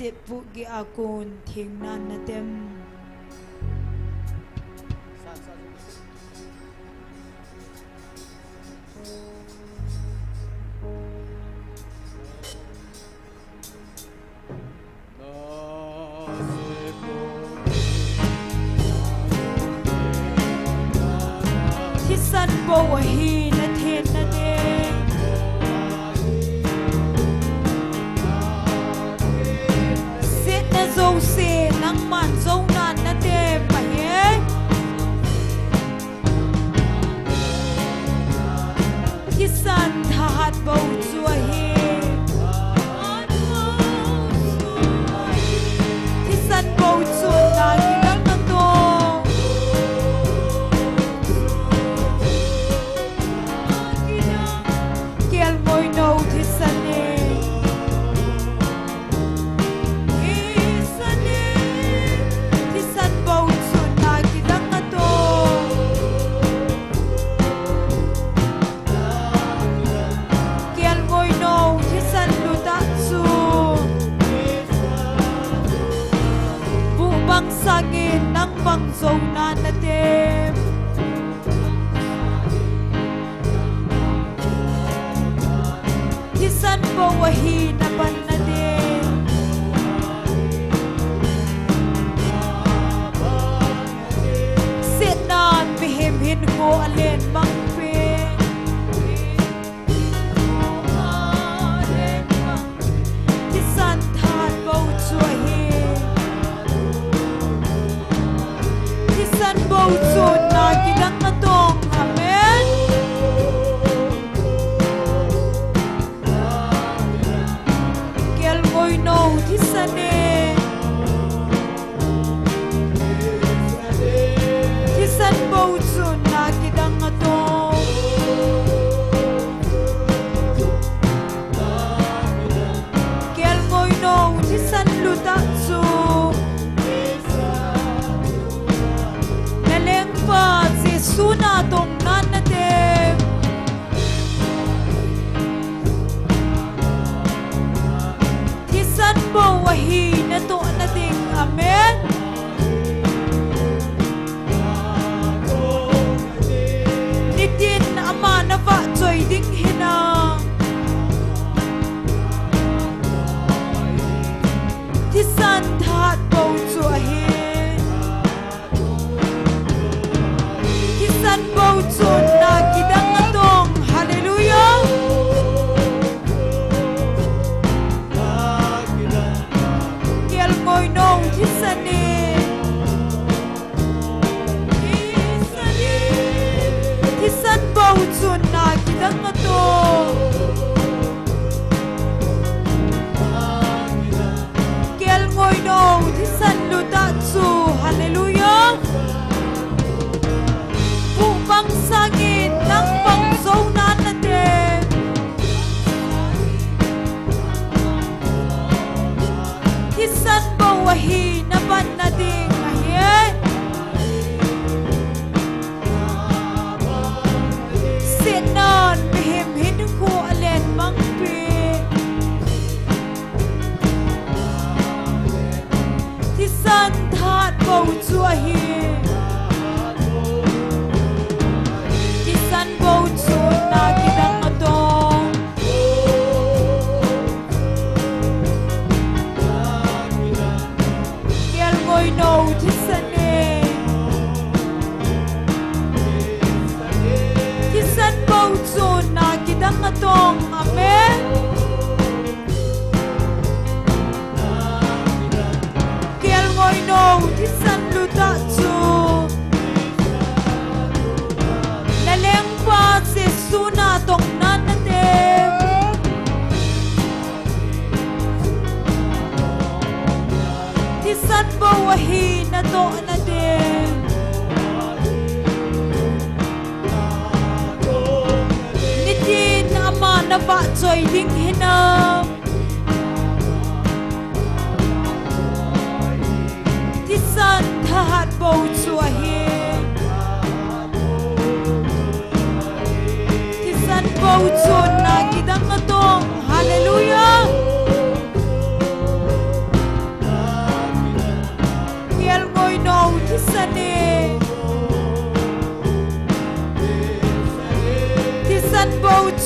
sit pu gi akun thing nan na temที่สันโบวฮีนะเทนนะเดสินะโซเซนังมันโซนันนะเดปะเฮที่สันทหัดโบจัวเฮที่สันโบจัวนากิลังนะโตSangin ng bangzona na dem Kisan po wahi na pan na dem Sinan bihimhin ko alin mang pin Kisan tahan po chuahin San Bautzon na kilang na tong amen Kiel mo'y no tisane Kisan Bautzon na kilang na tong Kiel mo'y no tisan lutatso Suna tong nanatem Kisan po wahi na to nating amen Nitin ama na va choy ding hina Kisan that po chuahi San Bautzon na kidang atong hallelujah Kiel mo'y nong tisane Kisan Bautzon na kidang atong Kiel mo'y nong tisan lutatsu hallelujah Pangsangin ng pangzona na din Kisan bawahi na ban na ding ahin Sinan bihimhin ko alin mang pin Kisan tahat bauzuahin San Bautzon na kitang atong Kiel mo'y no tisane Kisan Bautzon na kitang atong amen Kiel mo'y no tisan lutatso Si suna tong nanatem Kisan bawahi na to na din Nitin ama na ba choy ding hinam Kisan tahat bauzuahin Bautzon na kitang atong hallelujah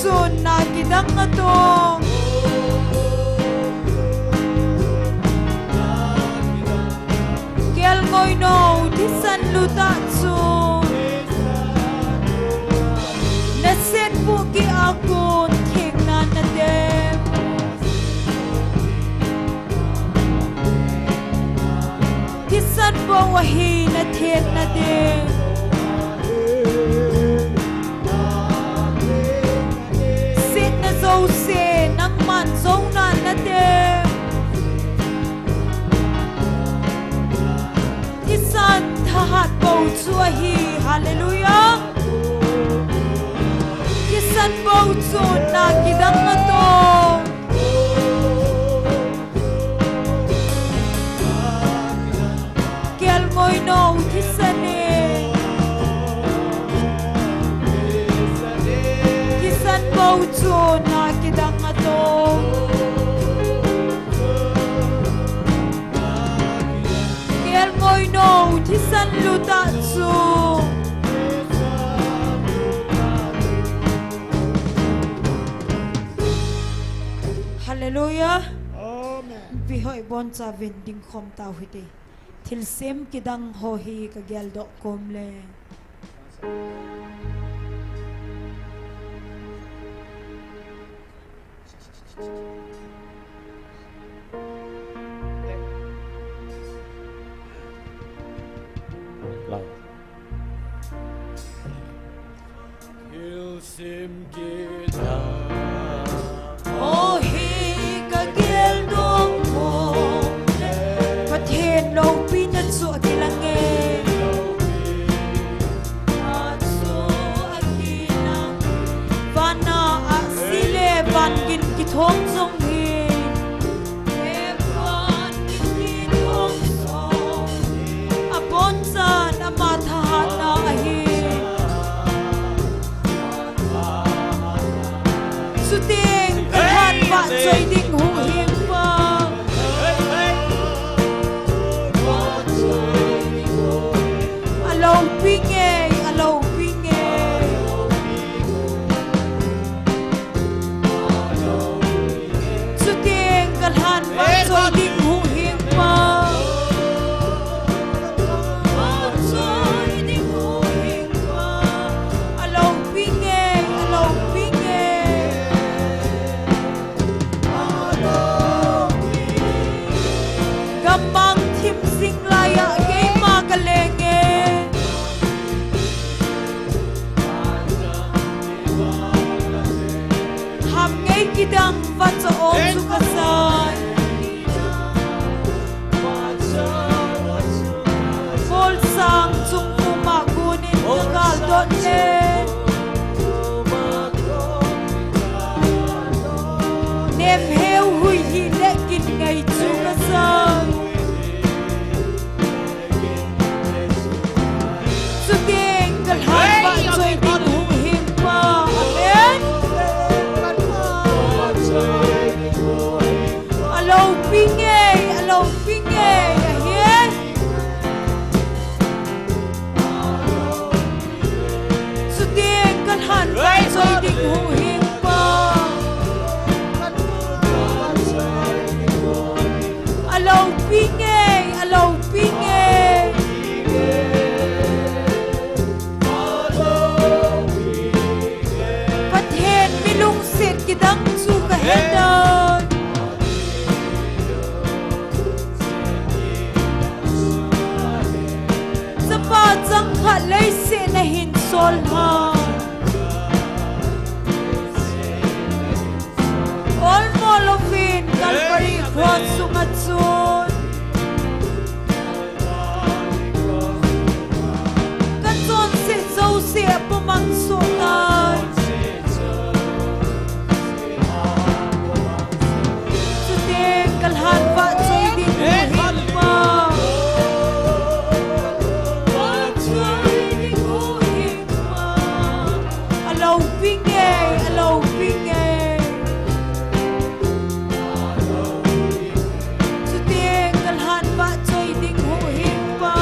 chun na kidang atong Kiel ngoi no thi san luta chun Na sen pu ki akun thek na na dem Thi san bo wa hi na thek na dem Dâu xe nắng màn dấu nàn na đêm Thi san tha hạt bầu chua hi Hallelujah Thi san bầu chua na kidang na to Kiel ngoi no thi san e Thi san bầu chua na kidang ato Kiel ngoi no thi san luta chu Hallelujah Amen Bihoi bon cha vending khom tau hite Thil sem kidang ho hi ka gyal do kom le Oh hi ka gyal do kom le Pathen lo pi na chu akilange Vana a sile van gin ki thong song hi Van gin ki thong song A bon san a ma tha na a hi Su ting ka han va choi ding hu hieng pa Alo pinge alo pinge Su ting ka han va choi ding hu hieng pa Choi ding hu hieng pa Alo pinge alo pinge Gambang thim sing laya ke ma ka lenge Ham ngay kidang va cho om su ka sai Vol sang chung pu ma gunin ka gal dot le Nem heu hui hi le kin ngay chu ka sai Su ting kal han va choi ding hu hing pa Amen Alo pinge ahian Su ting kal han va choi ding hu hing pa Alo pinge Pathen milung sit kidang chu ka hedan Sapa chang kha lei se na hin sol ha All molovin Calvary cross sunga chun Kan chon se zo se pumang sutan Sute kalhan va choi din hin pa Choi din hin pa Alo pinge Sute kalhan va choi ding hu hin pa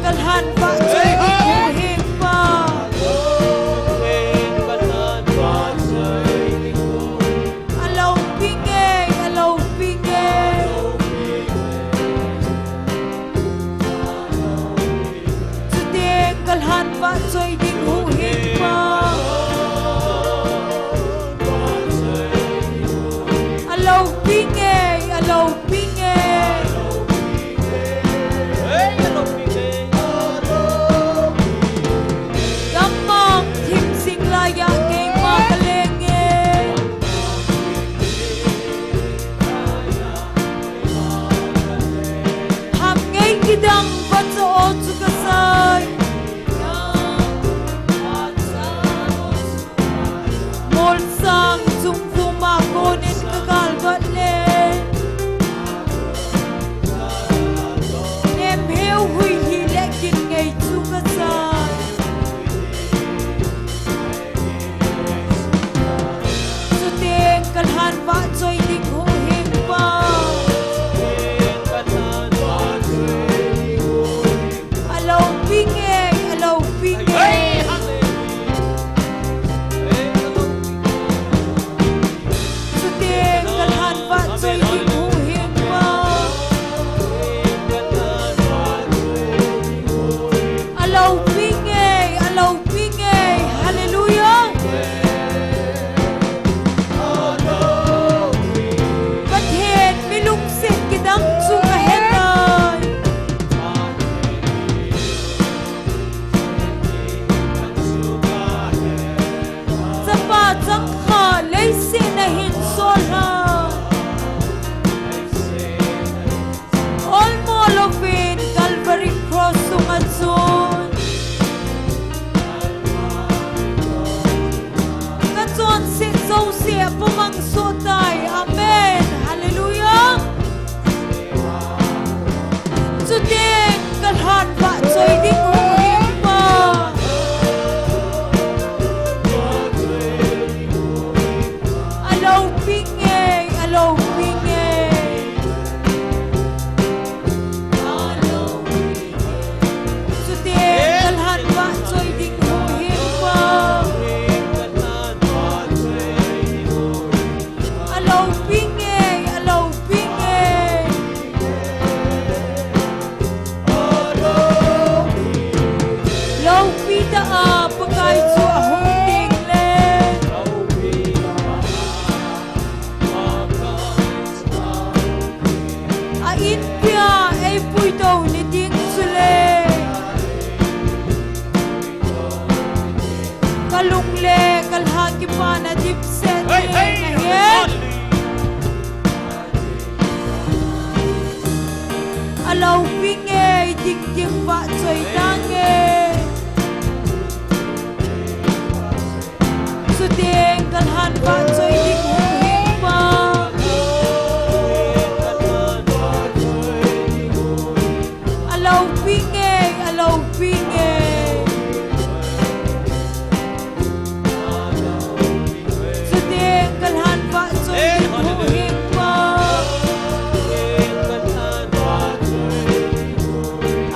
kalhan va choi ding hing pa alo pinge Sudeng kalhan va choi ding hing pa alo pinge Gamang thim sing la ya ngay ma kalenge Ham ngay kidang vat sa otsu kasay Mol sang zum fuma konin kagalvat le Nem heo hui hi lekin ngay tsu kasay Sudeng kalhan va choi ding ho hing pa alo pinge Sudeng kalhan va choi ding ho hing pa alo pinge hallelujah Bắt hẹn mi lung sen cái đắng su cả hết lời Sa pa chang kha lấy se na hin sol ha All more of it Calvary cross sung at zon Các zon sẽ dâu xẻ pumang so tai amen hallelujah Sudeng kalhan va choi ding ho hing pa alo pinge Sudeng kalhan va choi ding ho hing pa alo pinge Lâu pita a pakai chu a hong ding le A in pia ei pui to ni ding su le Kalung le kalha ki pa na dip se ni na yen Alo pinge ding ding va choi dange Sudeng kalhan va choi ding ho hing pa alo pinge Sudeng kalhan va choi ding ho hing pa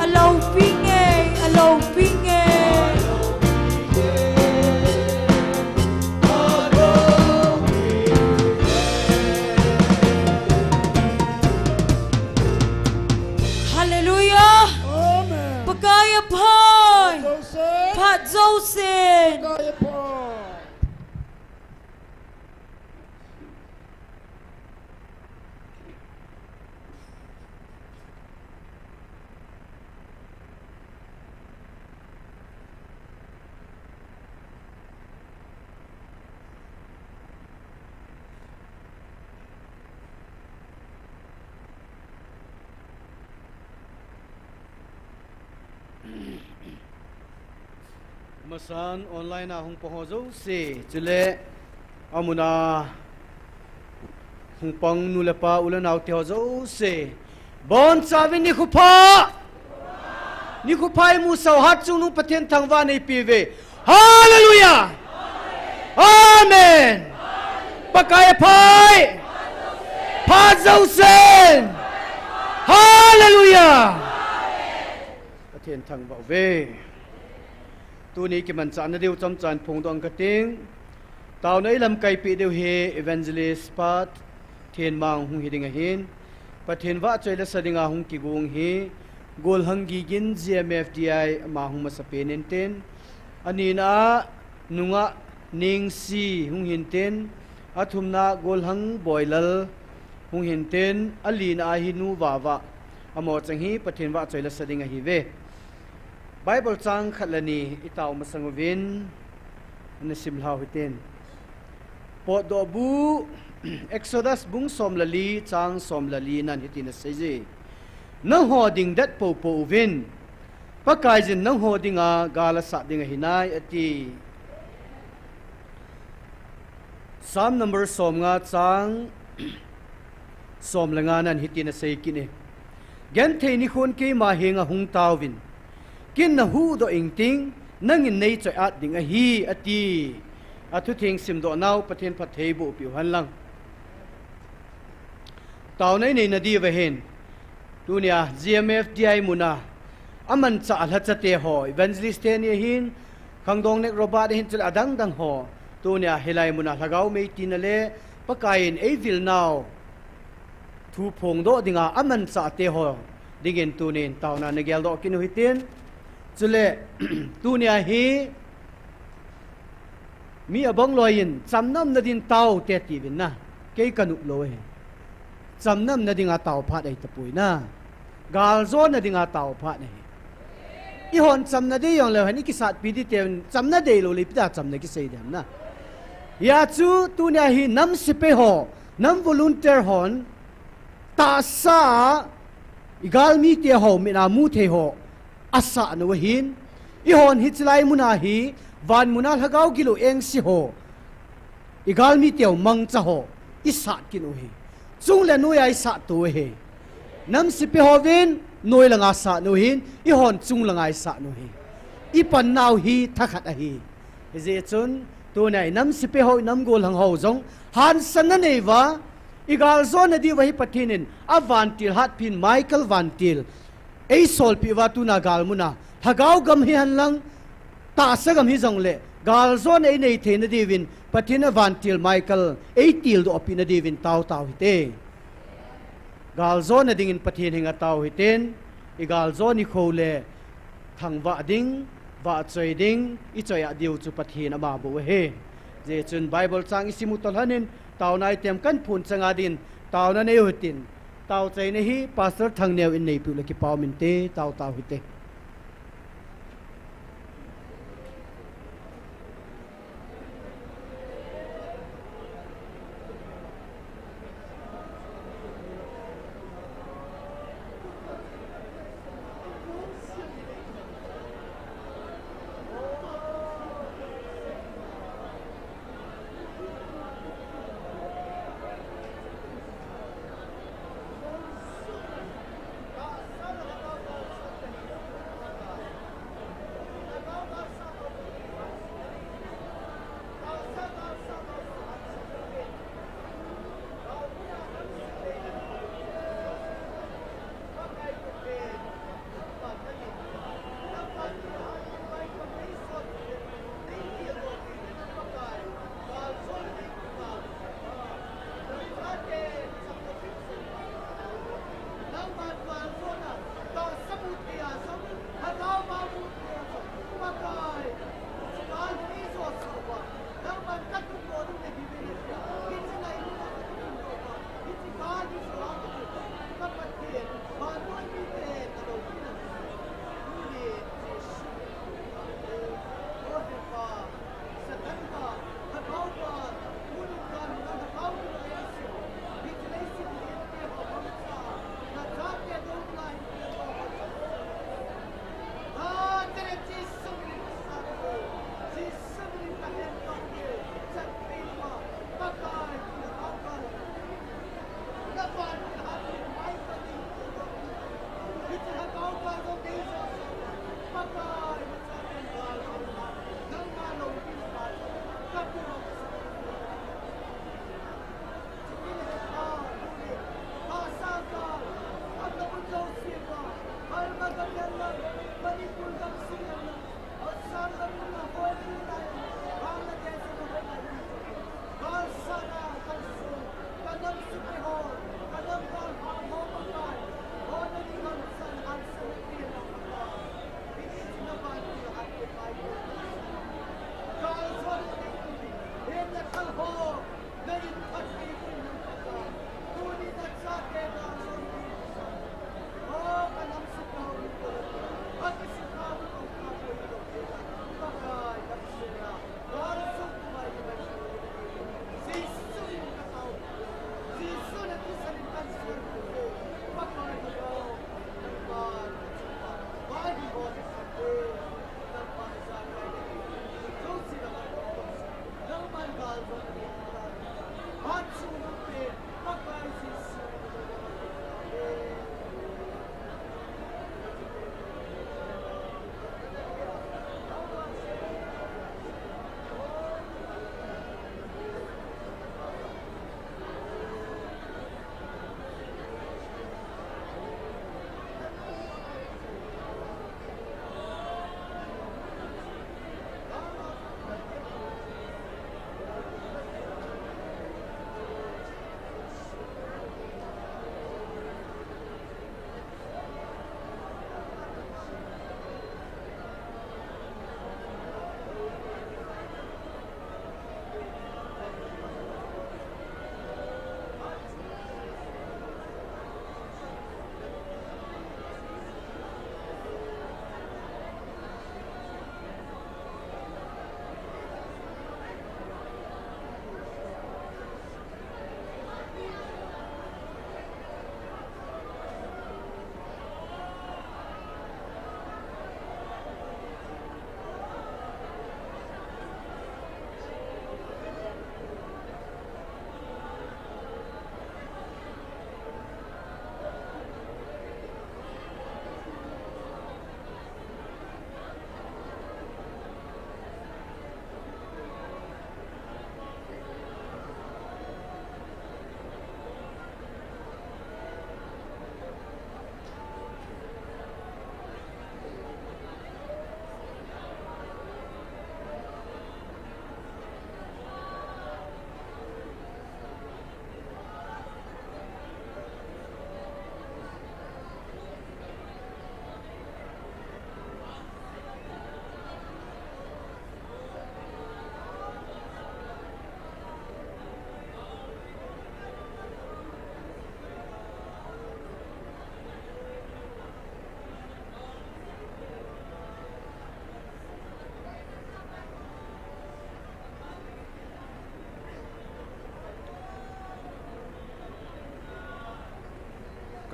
alo pinge Hallelujah Pagaya pai Pat Zosin Masan online na hong pohozo si chile amuna hong pang nulapa ulan auti hozo si bon sabi ni khupa mu sauhat chung pathen thangwa nei pive hallelujah amen pakaya phai pha dâu sen hallelujah thiên thăng bảo về tu ni ki man chan na deu cham chan phung dong ka ting tao nei lam kai pi deu he evangelist pat thiên mang hung hi ding a hin pathin wa choi la sadinga hung ki gung hi gol hangi gin GMFDI ma hung ma sapenin ten anina nunga ning si hung hin ten athumna gol hang boilal hung hin ten alina hinu wawa amo changhi pathin wa choi la sadinga hi ve Bible chang khalani itaw masanguvin na simlaw hitin po do bu Exodus bung somlali chang somlali nan hitin seji nang hoding dat po po vin pakaijin nang hodinga gala sa dinga hinay ati Psalm number som nga chang som langa nan hitin sei kini gen the ni khon ke ma henga hung tawin kin na hu do ingting nangin nei choi at ding a hi ati athu thing sim do naw pathen pathei bu piu han lang taw nei nei na di ve hen tunia GMFDI muna aman cha alha chate ho evangelist te ni hin khangdong nek roba de hin chul adang dang ho tunia helai muna lagaw mei tinale pakain evil now thu phong do dinga aman cha te ho dingen tunin taw na negel do kinu hitin chule tunia hi mi abong loyin chamnam na din taw te ti bin na ke kanup lo he chamnam na dinga taw phat ai tapui na gal zo na dinga taw phat ne i hon chamna de yong le hani ki sat pi di te chamna de lo le pi da chamna ki sei dem na ya chu tunia hi nam sipe ho nam volunteer hon ta sa igal mi te ho mi na mu the ho asa no hin i hon hitlai muna hi van muna lagaw gilo eng si ho igal mi teo mang cha ho isa kinu hi chung le noi ai sa tu he nam si pe hovin noi langa sa no hin i hon chung langai sa no hi i pan naw hi thakhat a hi je chun tu nai nam si pe ho nam gol hang ho jong han san na nei wa igal zo na di wa hi pathinin avantil hat pin Michael vantil ei sol pi wa tu na gal muna thagaw gam hi han lang ta sagam hi jong le gal zon ei nei the na divin pathina vantil Michael ei til do opina divin taw taw hite gal zon na dingin pathin hinga taw hiten i gal zon ni khole thangwa ding wa choi ding i choi a diu chu pathin ama bu he je chun Bible chang isimu tol hanin taw nai tem kan phun changa din taw na nei hutin taw chai ne hi pastor thangneu in nei pu le ki paw min te taw taw hite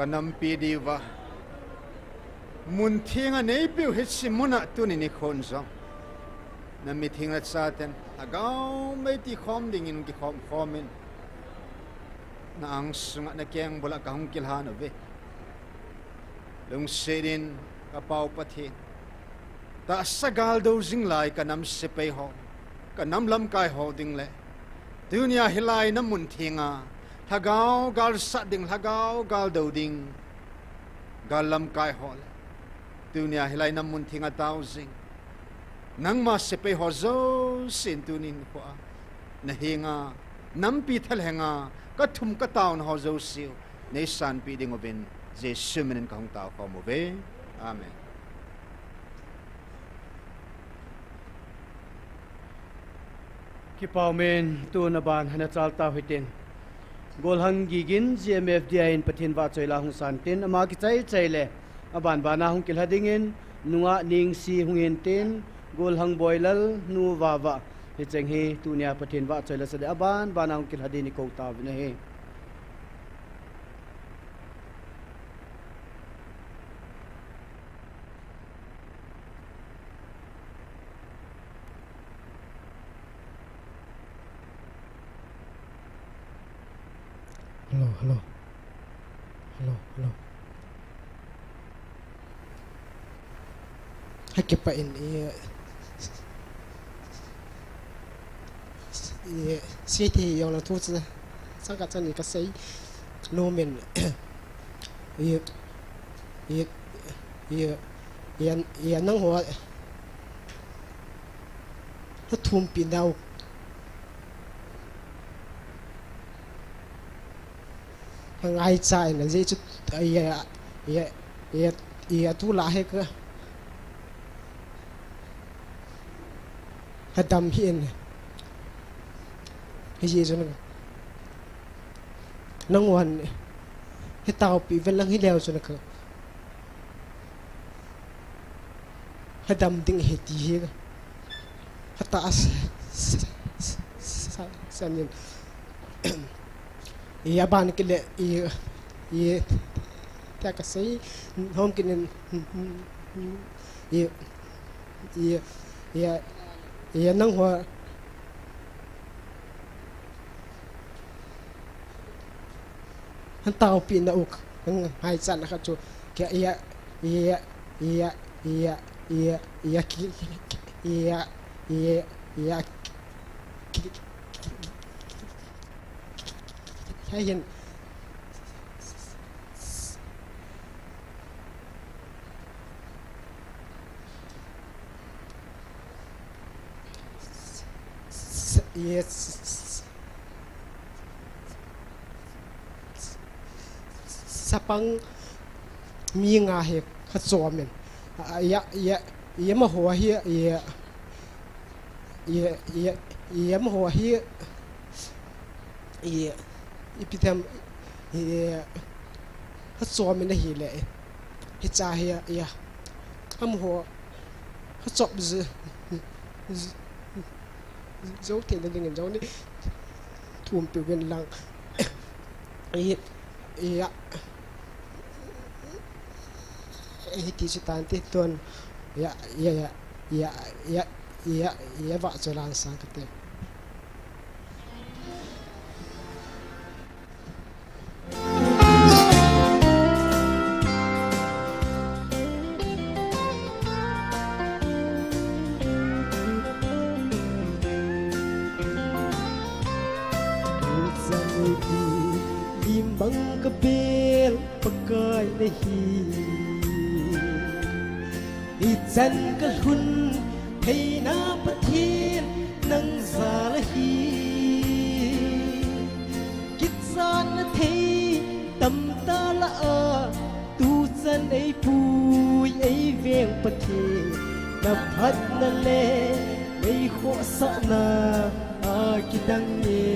kanam pi diwa mun thinga nei piu hit simuna tuni ni khon zong na mi thinga chaten agau mai ti khom ding in ki khomin na ang sunga na keng bola ka hung kilhan ove lung sedin ka pau pathi ta sagal do jing lai kanam sepei ho kanam lam kai ho ding le dunia hilai na mun thinga hagau gal sa ding hagau gal do ding gal lam kai ho le dunia hilai na mun thinga tau jing nang ma sepei ho zo sin tunin ko na hinga nam pi thal henga ka thum ka taun ho zo siu nei san pi ding ovin jesu menen ka hong tau ko mo ve amen ki paumen tu na ban hana chal ta hitin gol hang gigin GMFDI in pathin wa choila hung san tin ama ki chai le aban bana hung kil hadingin nuwa ning si hungin tin gol hang boilal nu wa hi cheng hi tunia pathin wa choila sade aban bana hung kil hadini ko ta vina he Hello. Hay pa in si thì yêu là thu chứ sang cả chân cái xây nô mình năng hoa nó thum pin đâu hàng ai chạy là dễ chút thu lá hết cơ hạt đầm hiền cái gì cho nó nông hoàn cái tàu bị vân lăng hít leo cho nó cơ hạt đầm tiếng hết gì cơ hạt ta san nhìn ya ban cái lệ ta cái gì hôm cái nên nông hoa hắn tàu pin đâu hắn hai chân là chú cái hay hiện sapang mi nga he kha chomen ya ma ho hi ya ma ho hi ipitam kha chomen hi le hi cha hi ya am ho kha chop z dấu tiền là những dấu này thùm biểu hiện lăng thì chỉ tàn tiết tuần vợ cho làm sang cái tiền bang kabel pakai lehi ijan kalhun hey na pathin nang zalahi kitsan na thei tam ta la a tu chan ei pui ei veng pathin na phat na le ei kho sa na a kidang ye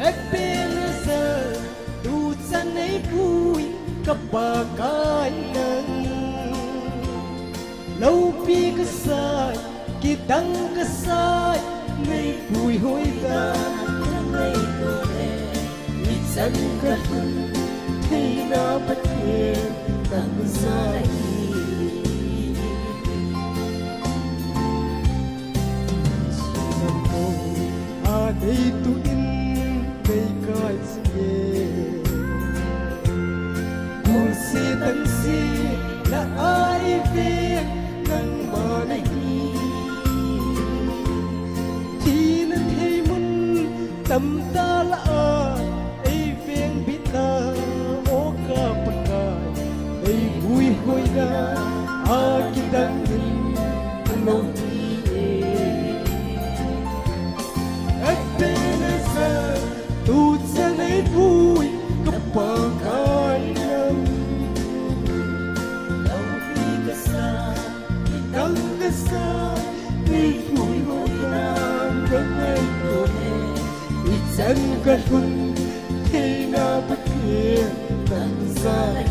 Ebenezer, tu chan ei pui kabakan nang lâu pi ka sai ki dang ka sai nei pui hoi ta nei ko le ฉันกระทุนให้นาประเทศตั้งสายHãy tu in cây cõi nhẹ buồn si tăng si là ai biết nắng mà này thì nên thấy muốn tâm ta là ấy viên biết na ô ca bận ngài ấy vui hôi na ai đang nhìn lâu tu chân ấy vui cấp bờ cõi năm lâu đi cả xa đắng cả xa đi vui hôi nam đắng ấy tổ nè đi chân cả hôn khi nào bất kia tận ra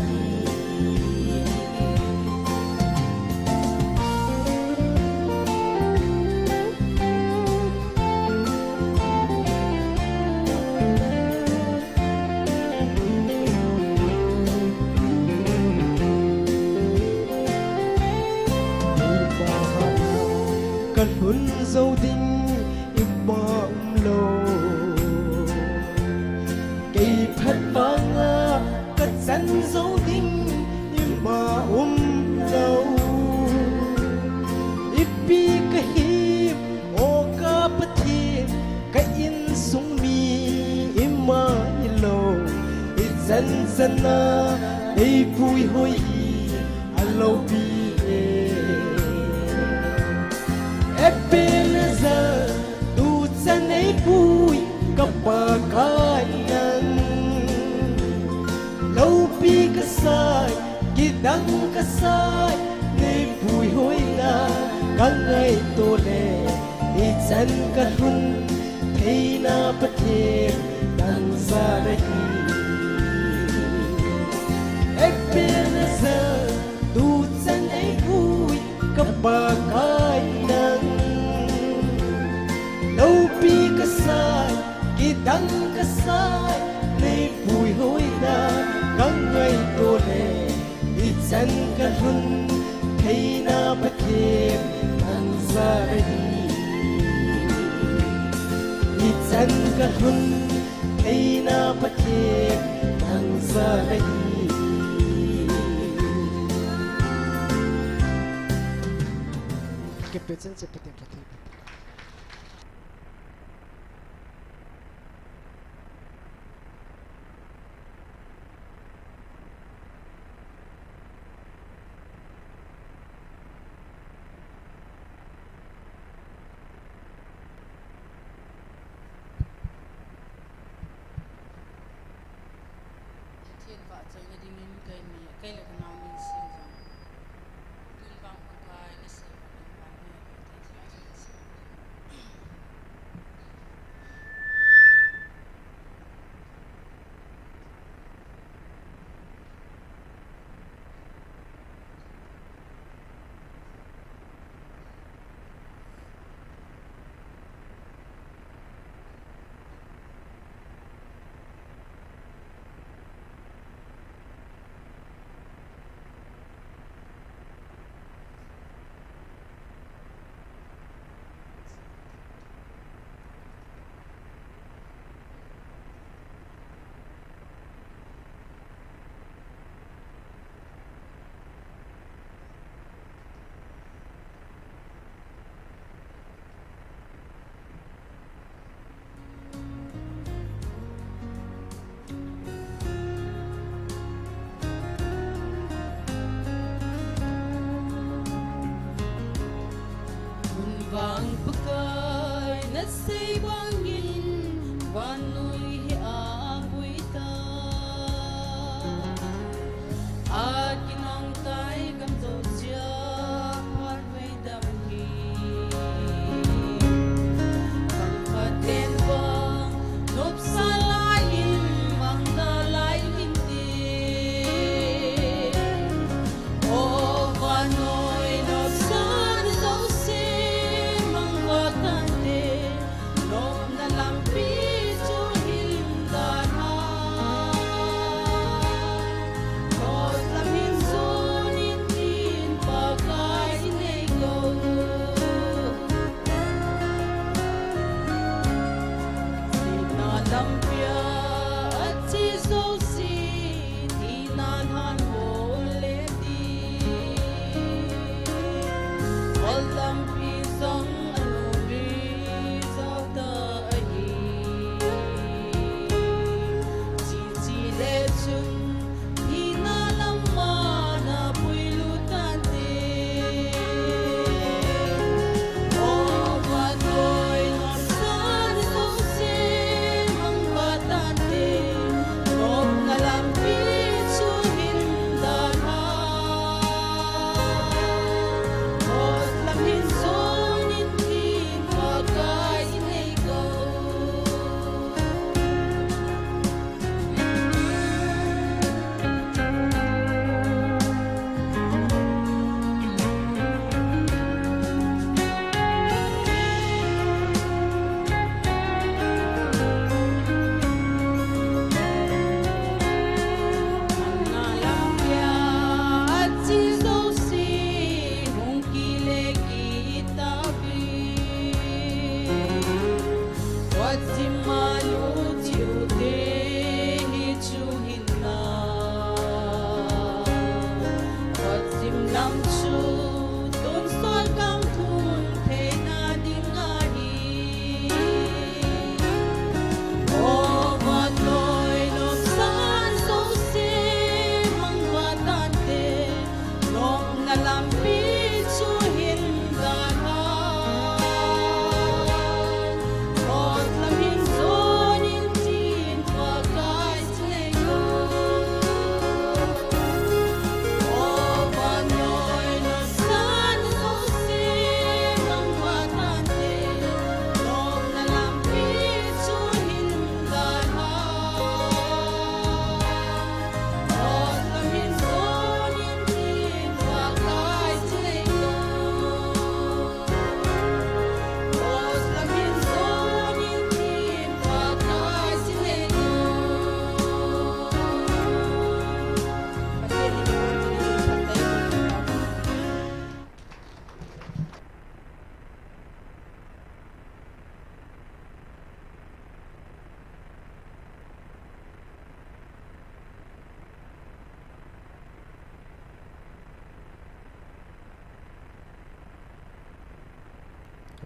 Hôn dấu đinh im bóng lô cây phát vang cất dẫn dấu đinh im mà lâu ít bi cái hiệp ô ca bất thiệp cái in sung mi im mà lâu ít dần dần ấy vui hôi lâu bi bây giờ tu chân ấy vui cấp bờ cõi nắng lâu bi cái sai kỳ đắng cái sai nên vui hối na các ngày tô lệ đi chân cái hôn thấy na bất thiện đằng xa đây bây giờ tu chân ấy vui cấp bờ cõi nắng lâu bi cái sai kỳ đắng cái sai nên vui hối na các ngày tô lệ đi chân cái hôn thấy na bất thiện đằng xa đây đi chân cái hôn thấy na bất thiện đằng xa đây cái bếp chân sẽ bật đèn thiên vợ chơi cái đi mình cây là cái nào mình sinh ra tôi vang con cái cái sinh ra cái vang này cái gì là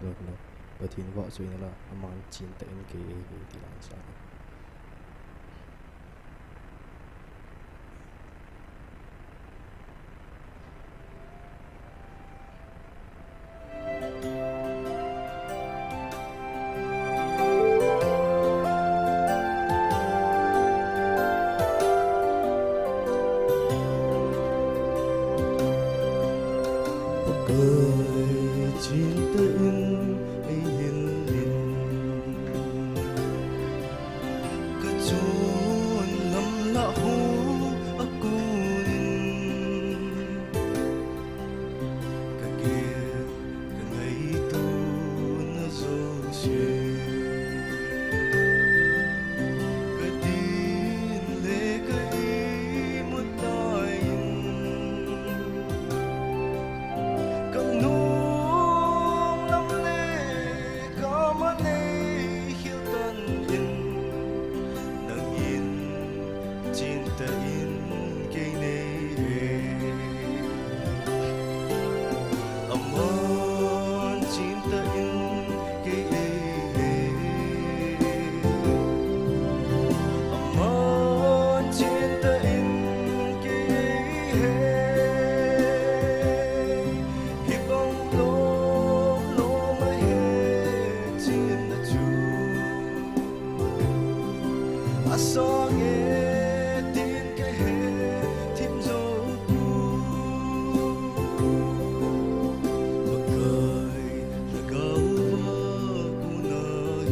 lo lo pathin wa zui na la aman chin ta in ke ti lang sa cinta in ingin lin kacun lam lahu aku nin kagir kanay tu na zosye kadin le kay mutayin kang nung lam le kamane hiltan in nang in cinta in kay ne aman cinta in kay aman cinta in kay hibang lo mahe chin na chu asong e tin kay he tim zo pu magkay lagaw ko na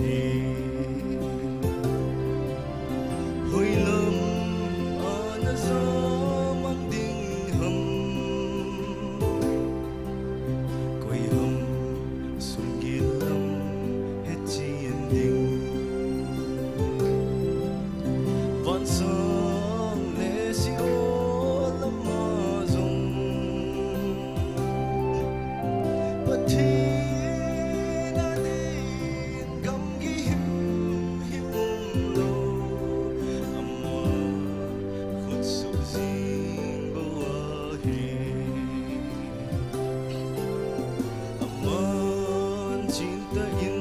hi hoy lam ana sa mang ding ham koi ham sum gilam het chi ending van sang le si o lam ma zong pati na din gam gi him lo amma khud su zing bo hi aman cinta in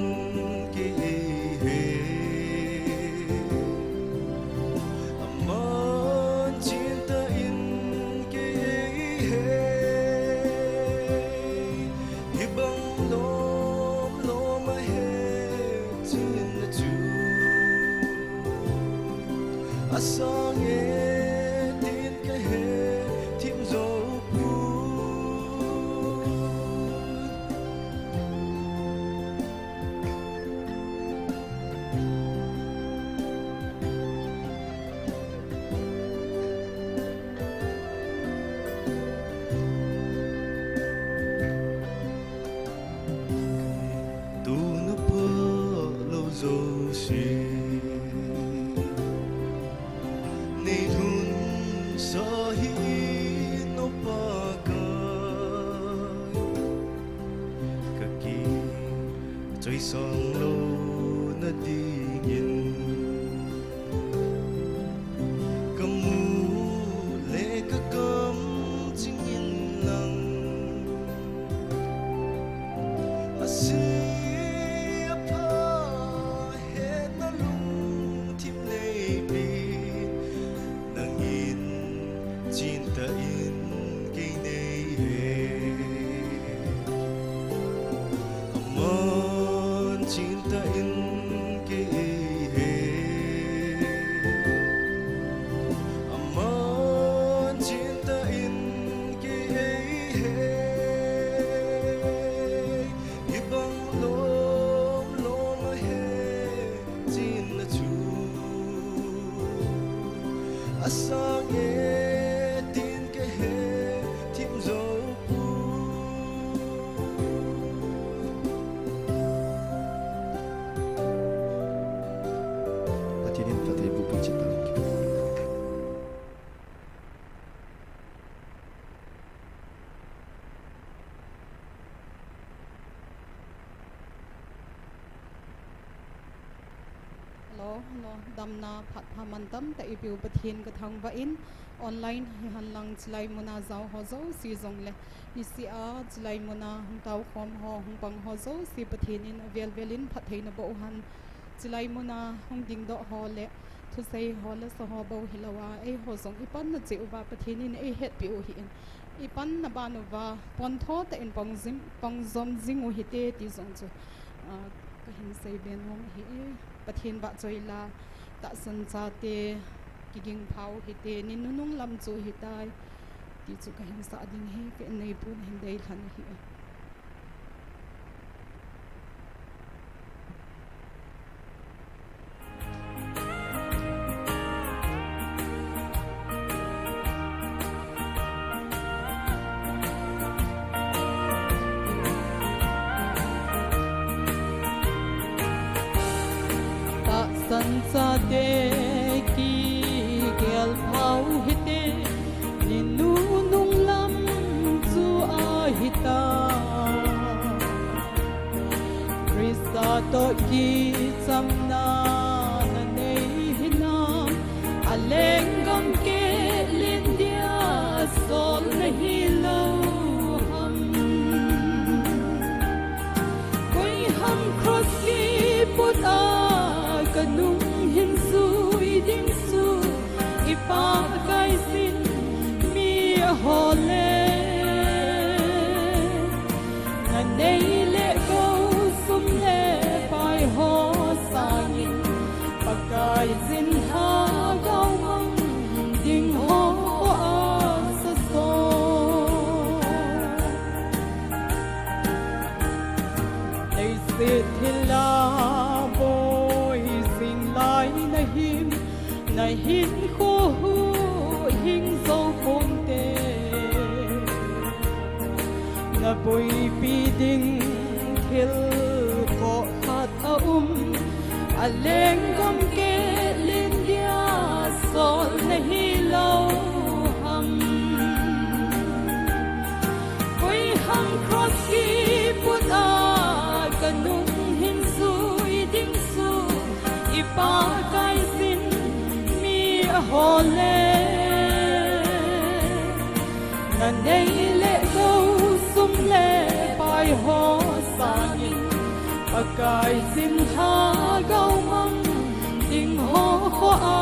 ke aman cinta in ke hibang lo mahe chin na chu asang e tin ke he tim zo pu tu na pa lo zo si nei thun sa hi no pa ka ki choi song lo na dingin kamu le ka kam ching in lang asi apa he na lung tim nei pi nang in cinta in kay nei aman cinta in kay aman cinta in kay ibang lo mahe chin na chu asang e tin kay he tim zo pu patinin patay bukit cinta Hello, damna phat phaman tam ta ipiu pathin ka thang va in online hi han lang chlai muna zau ho zo si zong le ni si a chlai muna hung tau khom ho hung pang ho zo si pathin in vel velin phathei na bo han chlai muna hung ding do ho le thu sei ho le so ho bo hilawa e ho zong ipan na che uwa pathin in e het pi u hi in ipan na ba no wa pon tho te in pong zom jing u hi te ti zong chu ka hin sei ben hom hi pathin ba choi la ta san cha te kiging phau hi te nin nunung lam chu hi tai ti chu ka hin sa ding hi ke nei pun hin dei than hi ta san cha te ki gel phau hi te nin nunung lam chu a hi ta Krista to ki cham na na nei hi na aleng gam ke lin dia sol na hi lo ham koi ham cross ki put a kanung hin su I ding su ipa kai sin mi hole na nei le go sum le pai ho sangin pakai sin ha gao mong ding ho a sa so they sit hila boy sing lai na hin kho hu hing zo pon te na boy pi ding khil ko khat a aleng gom ke lin dia sol na hi lo ham koi ham cross ki put a kanung hin su I ding su ipa kai sin mi hole na nei le go sum le pai ho sangin pakai sin ha gao mang ding ho kho a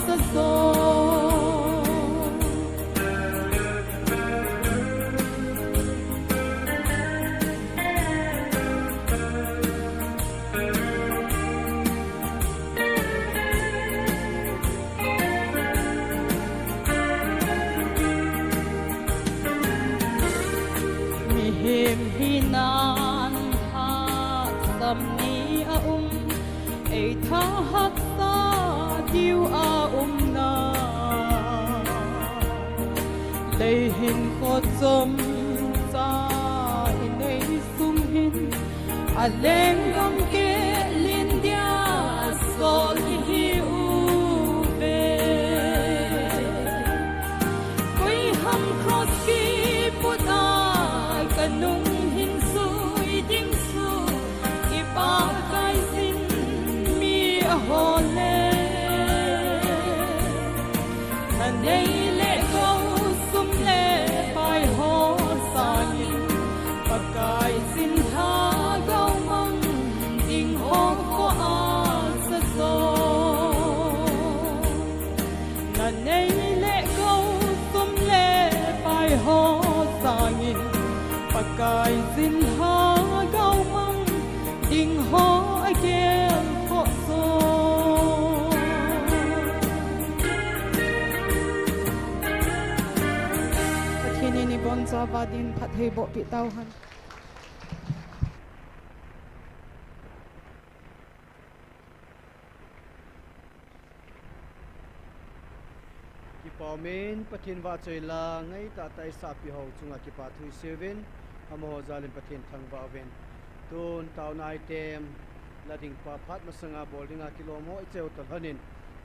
sa so him hinan ha sam ni a ei tha hak sa diu a na lei hin kho chom sa in ei sum hin a leng gam ke lin dia sol hi u ve koi ham cross ki put a kanung hin su I ding su ipa kai sin mi hole na nei le go sum le pai ho sangin pakai sin ha gao mang ding ho ko a sa so na nei le go sum le pai ho sangin pakai sin ha gao mang ding ho again ho so pathini ni bon za ba din phathei bo pi tau han ki pawmen pathin wa choi la ngai ta tai sa pi ho chunga ki pa thui 7 amo zalin pathin thang ba ven tun tau nai tem lading pa phat masanga boldinga kilomo icheu tal hanin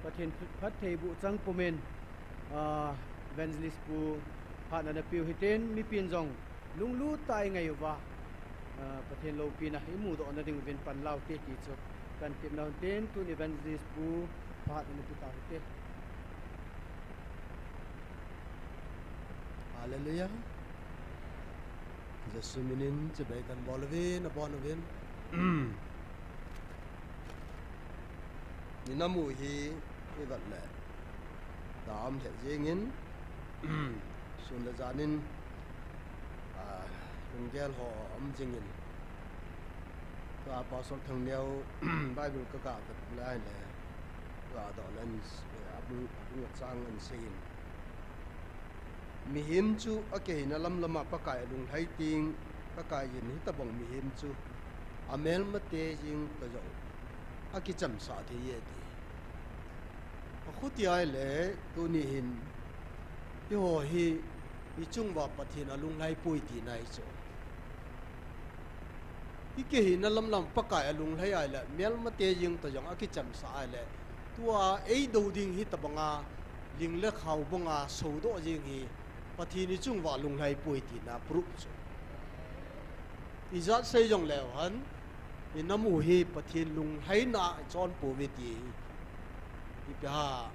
pathin phat thei bu chang pumen evangelist pu phat na piu hitin mi pin jong lunglu tai ngai wa pathin lo pi na himu do na ding ven pan lau te ti chu kan tip na ten tun evangelist pu phat na pi ta te Hallelujah. Jesu minin cebekan bolvin abonvin. Ni namu hi ibat le. Dam the jengin. Sun le janin. Ungel ho jengin. Ka apostle thang neo Bible ka ka lai le. Ka do len abu sang an sein. Mihim chu ake na lam lama pakai lung hai ting pakai yin hi tabong mihim chu amel mate jing ta jo aki cham sa the ye ti khuti ai le tu ni hin yo hi i chung wa pathin alung lai pui ti nai chu ike hi na lam pakai alung lai ai le mel mate jing ta jong aki cham sa ai le tua ei do ding hi tabanga ling le khau bonga so do jing hi Pathini chung wa lung hai pui ti na pru chu izat sei jong lew han inamu hi pathin lung hai na chon pu ve ti i pa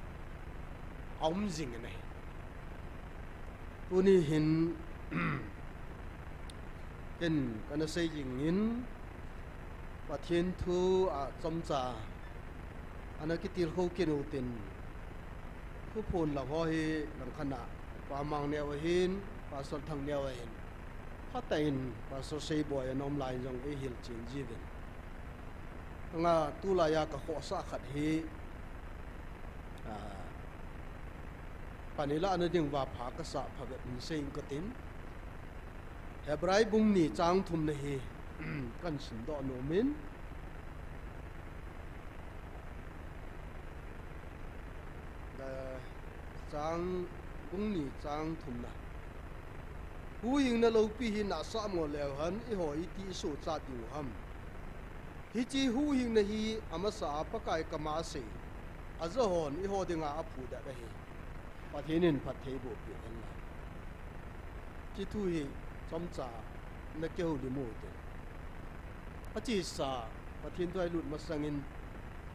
om jing ne tuni hin ken kana sei jing in pathin thu a chomcha anakitil ho kenu tin khu phon la ho hi lang khana Pamang neo hin, pastor thang neo hin. Hatain pastor say boy anom lai jong e hil chin jivin. Nga tulaya ka kho sa khat hi. Panila ana ding wa pha ka sa pha in sein ka tin. Hebrai bung ni chang thum na hi. Kan sin do no min. Da chang bung ni chang thum na hu ying na lo pi hi na sa mo lew han I ho I ti so cha ti ham hi chi hu ying na hi ama sa pa kai ka ma se a zo hon I ho dinga a phu da da hi pathinin phat thei bo pi an la chi thu hi chom cha na ke hu li mo te a chi sa pathin doi lut ma sangin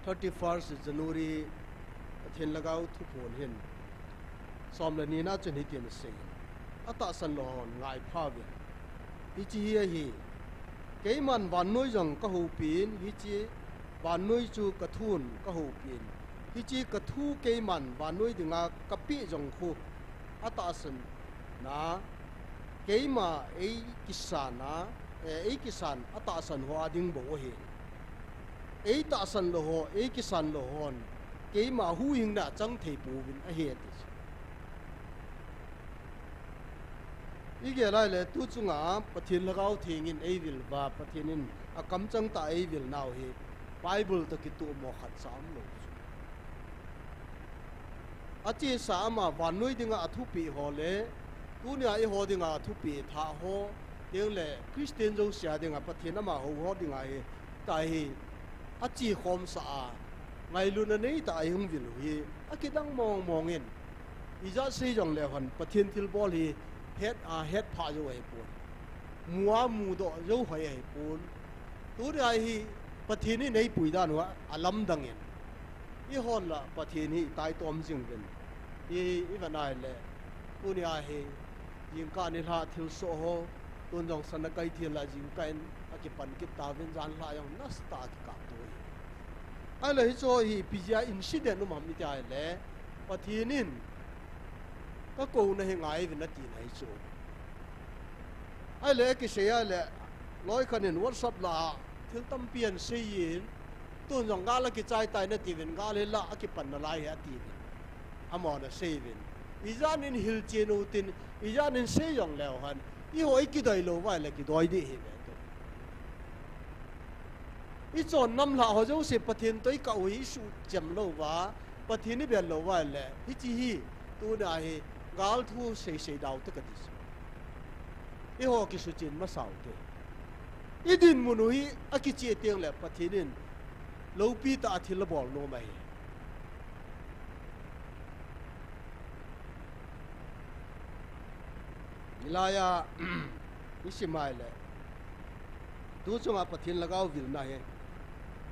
31st January pathin lagau thu phon hin som le ni na chen hi tian se ata san lon ngai pha ve hi chi hi ke man wan noi jong ka hu pin hi chi wan noi chu ka thun ka hu pin hi chi ka thu ke man wan noi dinga ka pi jong khu ata san na ke ma ei kisana ei kisan ata san ho ading bo hi ei ta san lo ho ei kisan lo hon ke ma hu hing na chang thei pu win a he ti Ige lai le tu chunga pathin lagau thingin evil ba pathinin akam chang ta evil now hi Bible to ki tu mo khat sam lo achi sa ma wanoi dinga athu pi ho le tu nia I ho dinga athu pi tha ho ding le Christian jo sia dinga pathin ma ho dinga hi ta hi achi khom sa ngai lu na nei ta ai hung vil hi akidang mongin iza sei jong le han pathin thil bol hi head pha jo ai pun mua mu do jo hai ai pun tu rai hi pathini nei pui da no alam dangin I hon la pathini tai tom jing ben I vanai le punia hi jing ka ni la thil so ho tun jong san kai thil la jing kain akipan ki ta ven jan la yong nasta ki ka to ai le cho hi pizia incident no mam ni ta le pathinin ka ko na he ngai vin na ti nai chu ai le ki se ya le loi khanin WhatsApp la thil tam pian se yin tun jong ga la ki chai tai na ti vin ga le la ki pan na lai ha ti amo na se vin izan in hil chenu tin izan in se yong lew han I hoi ki dai lo wa le ki doi di hi to I chon nam la ho jo se pathin toi ka ui su chem lo wa pathin ni be lo wa le hi chi hi tu na hi gal thu se dau ta ka ti I ho ki su chin ma sau te I din mu nu hi a ki che teng le pathinin lo pi ta thil bol no mai ilaya isimai le tu chunga pathin lagau vil na he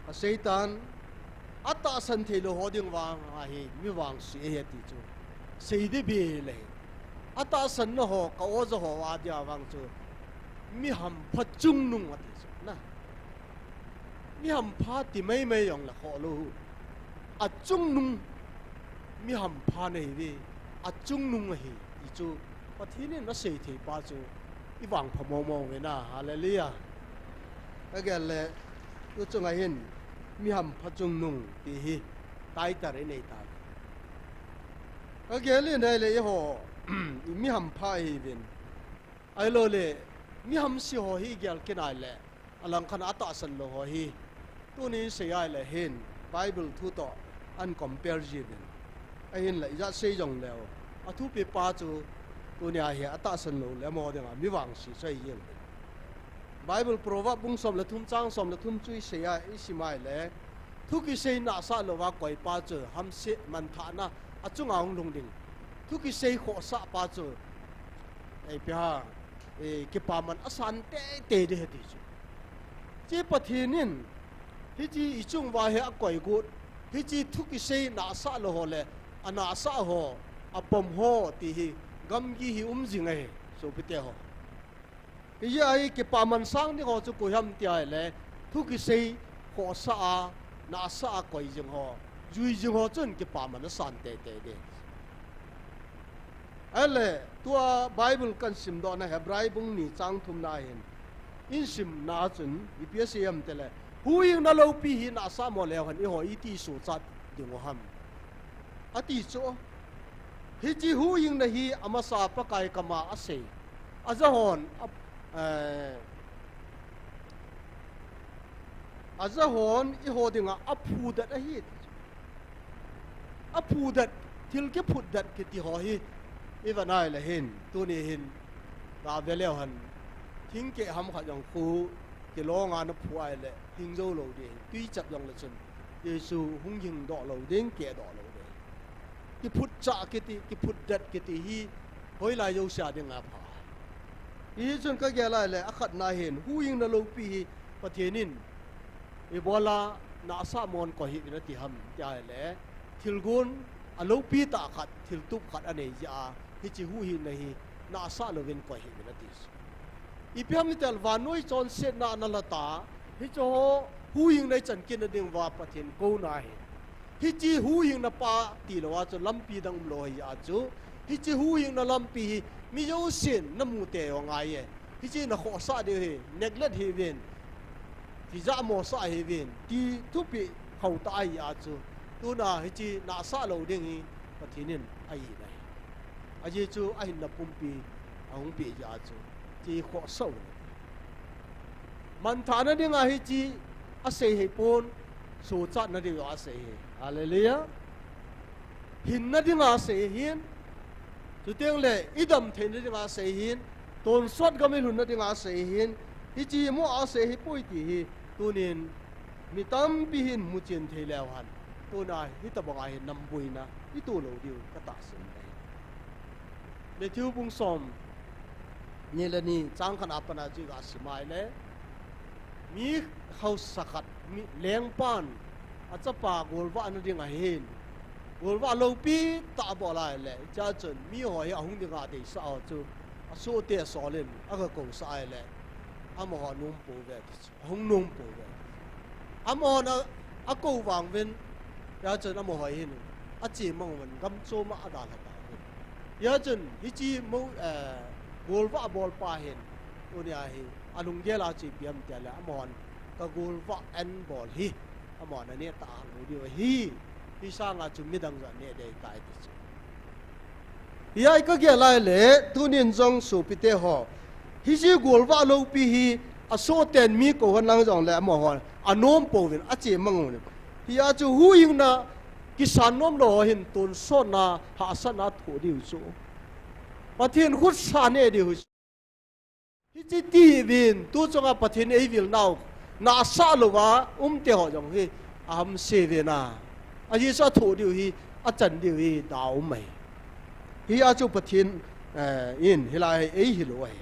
a seitan ata san thelo hoding wang a hi mi wang si he ti chu sei de be le ata san no ho ka o zo ho wa dia wang chu mi ham pha chung nung ati chu na mi ham pha ti mai mai yong la ho lo a chung nung mi ham pha nei vi a chung nung hi i chu pathi ni na sei the pa chu i wang pha mo mo ve na hallelujah again le tu chu ngai hin mi ham pha chung nung ti hi tai ta re nei ta again le nei le ho mi ham pha hi vin ai lo le mi ham si ho hi gyal ke nai le alang khan ata san lo ho hi tu ni se ai le hin bible thu to an compare ji vin ai hin la ja se jong le a thu pe pa chu tu ni a hi ata san lo le mo de ma mi wang si sai yin bible proverb bung som le thum chang som le thum chui se ai i si mai le thu ki se na sa lo wa koi pa chu ham se man tha na a chung ang lung ding thu ki sei kho sa pa chu ai pya e ki pa man asan te te de ti chu chi pathinin hi chi i chung wa he a koi gu hi chi thu ki sei na sa lo ho le ana sa ho apom ho ti hi gam gi hi jing ai so pite ho ki ai ki pa man sang ni ho chu ko ham ti ai le thu ki sei kho sa na sa koi jing ho jui jing ho chun ki pa man asan te te de ale tua bible kan sim do na hebrai bung ni chang thum na hin in sim na chun ipsm tele hui na lo pi hi na sa mo le han i ho i ti su chat ding ham ati cho hi chi hu ying na hi ama sa pa kai kama ase azahon i ho dinga aphu dat a hi aphu dat thil ke phut dat ke ti ho hi even ai là hin tu ni hin và về leo hẳn thính kệ hâm khát dòng khu cái lo ngàn nó phụ ai lệ hình dâu lâu đi tuy chặt dòng là chân Giêsu hung hình đỏ lâu đến kệ đỏ lâu đấy cái phút chạ cái phút đất cái tí hi hối lại dâu xả đến ngã phá ý chân cái kia lại là khát na hin hu hình nó lâu pi và thiên nín Ebola na sa mon có hi nó tí hâm cái lẽ thil gun a lâu pi ta khát thil tup khát anh ấy ja hi chi hu hin này na sa lo ven ko hi na ti ipiam ni tel van noi chon se na na la ta hi cho hu hin nei chan kin ding wa pathin ko na hi chi hu hin na pa ti lo wa cho lampi dang lo hi a chu hi chi hu hin na lampi mi yo sin na mu te o ngai ye hi chi na kho sa de hi neglect hi ven ti za mo sa hi ven ti tu pi khau ta ai a chu tu na hi chi na sa lo ding hi pathinin ai nei aje chu a hin na pumpi ahung pi ja chu chi kho so man tha na ding a hi chi a se he pon so chat na ding a se he hallelujah hin na ding a se hin tu teng le idam the na ding a se hin ton sot ga me hun na ding a se hin hi chi mo a se he poi ti hi tu nin mi tam pi hin mu chen the lew han tu na hi ta bang a hin nam bui na hi tu lo diu ka ta sin để thiếu bung som như là ni trang khăn áp na chữ gà smile le mi khâu sakat mi leng pan a chapa golwa an ding a hin golwa lo pi ta bo lai le cha chun mi hoi a hung ding a de sa chu a so te so len a ga ko sa ai le a mo ha num po ve hung num po ve a mo na a ko wang ven cha chun a mo hoi hin a chi mong wen gam cho ma a da la ya chun hi chi mo golwa bol pa hen unia hi alung gela chi piam tala amon ka golwa en bol hi amon ne ta lu di hi sang a chum mi dang za ne de kai ti ya ka ge lai le tunin jong su pi te ho hi chi golwa lo pi hi a so ten mi ko han lang jong le mo ho anom po vin a chi mang hi a chu hu ying na kisan nom lo hin tun so na ha sa na thu diu chu pathin khut sa ne diu hi chi ti vin tu chonga pathin ei vil nau na sa lo wa te ho jong hi am se ve na a ji sa thu diu hi a chan diu hi dau mai hi a chu pathin in hi lai ei hi lo ai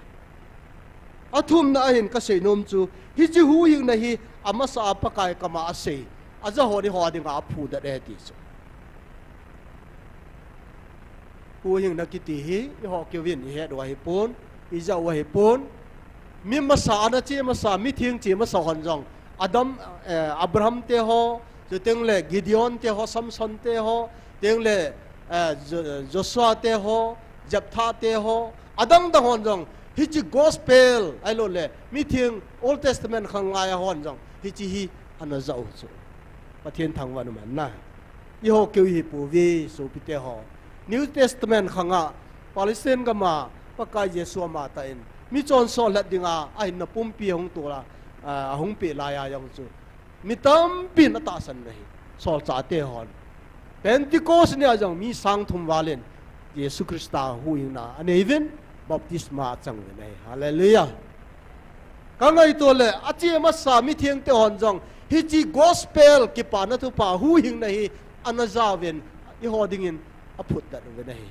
a thum na hin ka sei nom chu hi chi hu hing na hi ama sa pa kai kama a sei a za ho ni ho ding a phu da de ti chu hu hing na kiti hi i ho kewin i he do hi pon i za wa hi pon mi ma sa na che ma sa mi thing che ma sa hon jong Adam Abraham te ho je teng le Gideon te ho Samson te ho teng le Joshua te ho Jephthah te ho adang da hon jong hi chi gospel ai lo le mi thing Old Testament khang ngai hon jong hi chi hi ana zau chu pathian thang wan man na i ho keu hi pu vi so pi te ho New Testament khanga Palestine ga ma pakai Yesu ma ta in mi chon so la dinga ai na pum pi hong tu la hong pi la ya yang chu mi tam pin ata san nei sol cha te hon Pentecost ne ajang mi sang thum walen Yesu Krista hu ing na anevin baptisma chang nei hallelujah ka ngai to le achi ma sa mi thiang te hon jong hi chi gospel ki pa na thu pa hu hing na hi anazaven I holding in a put that over nei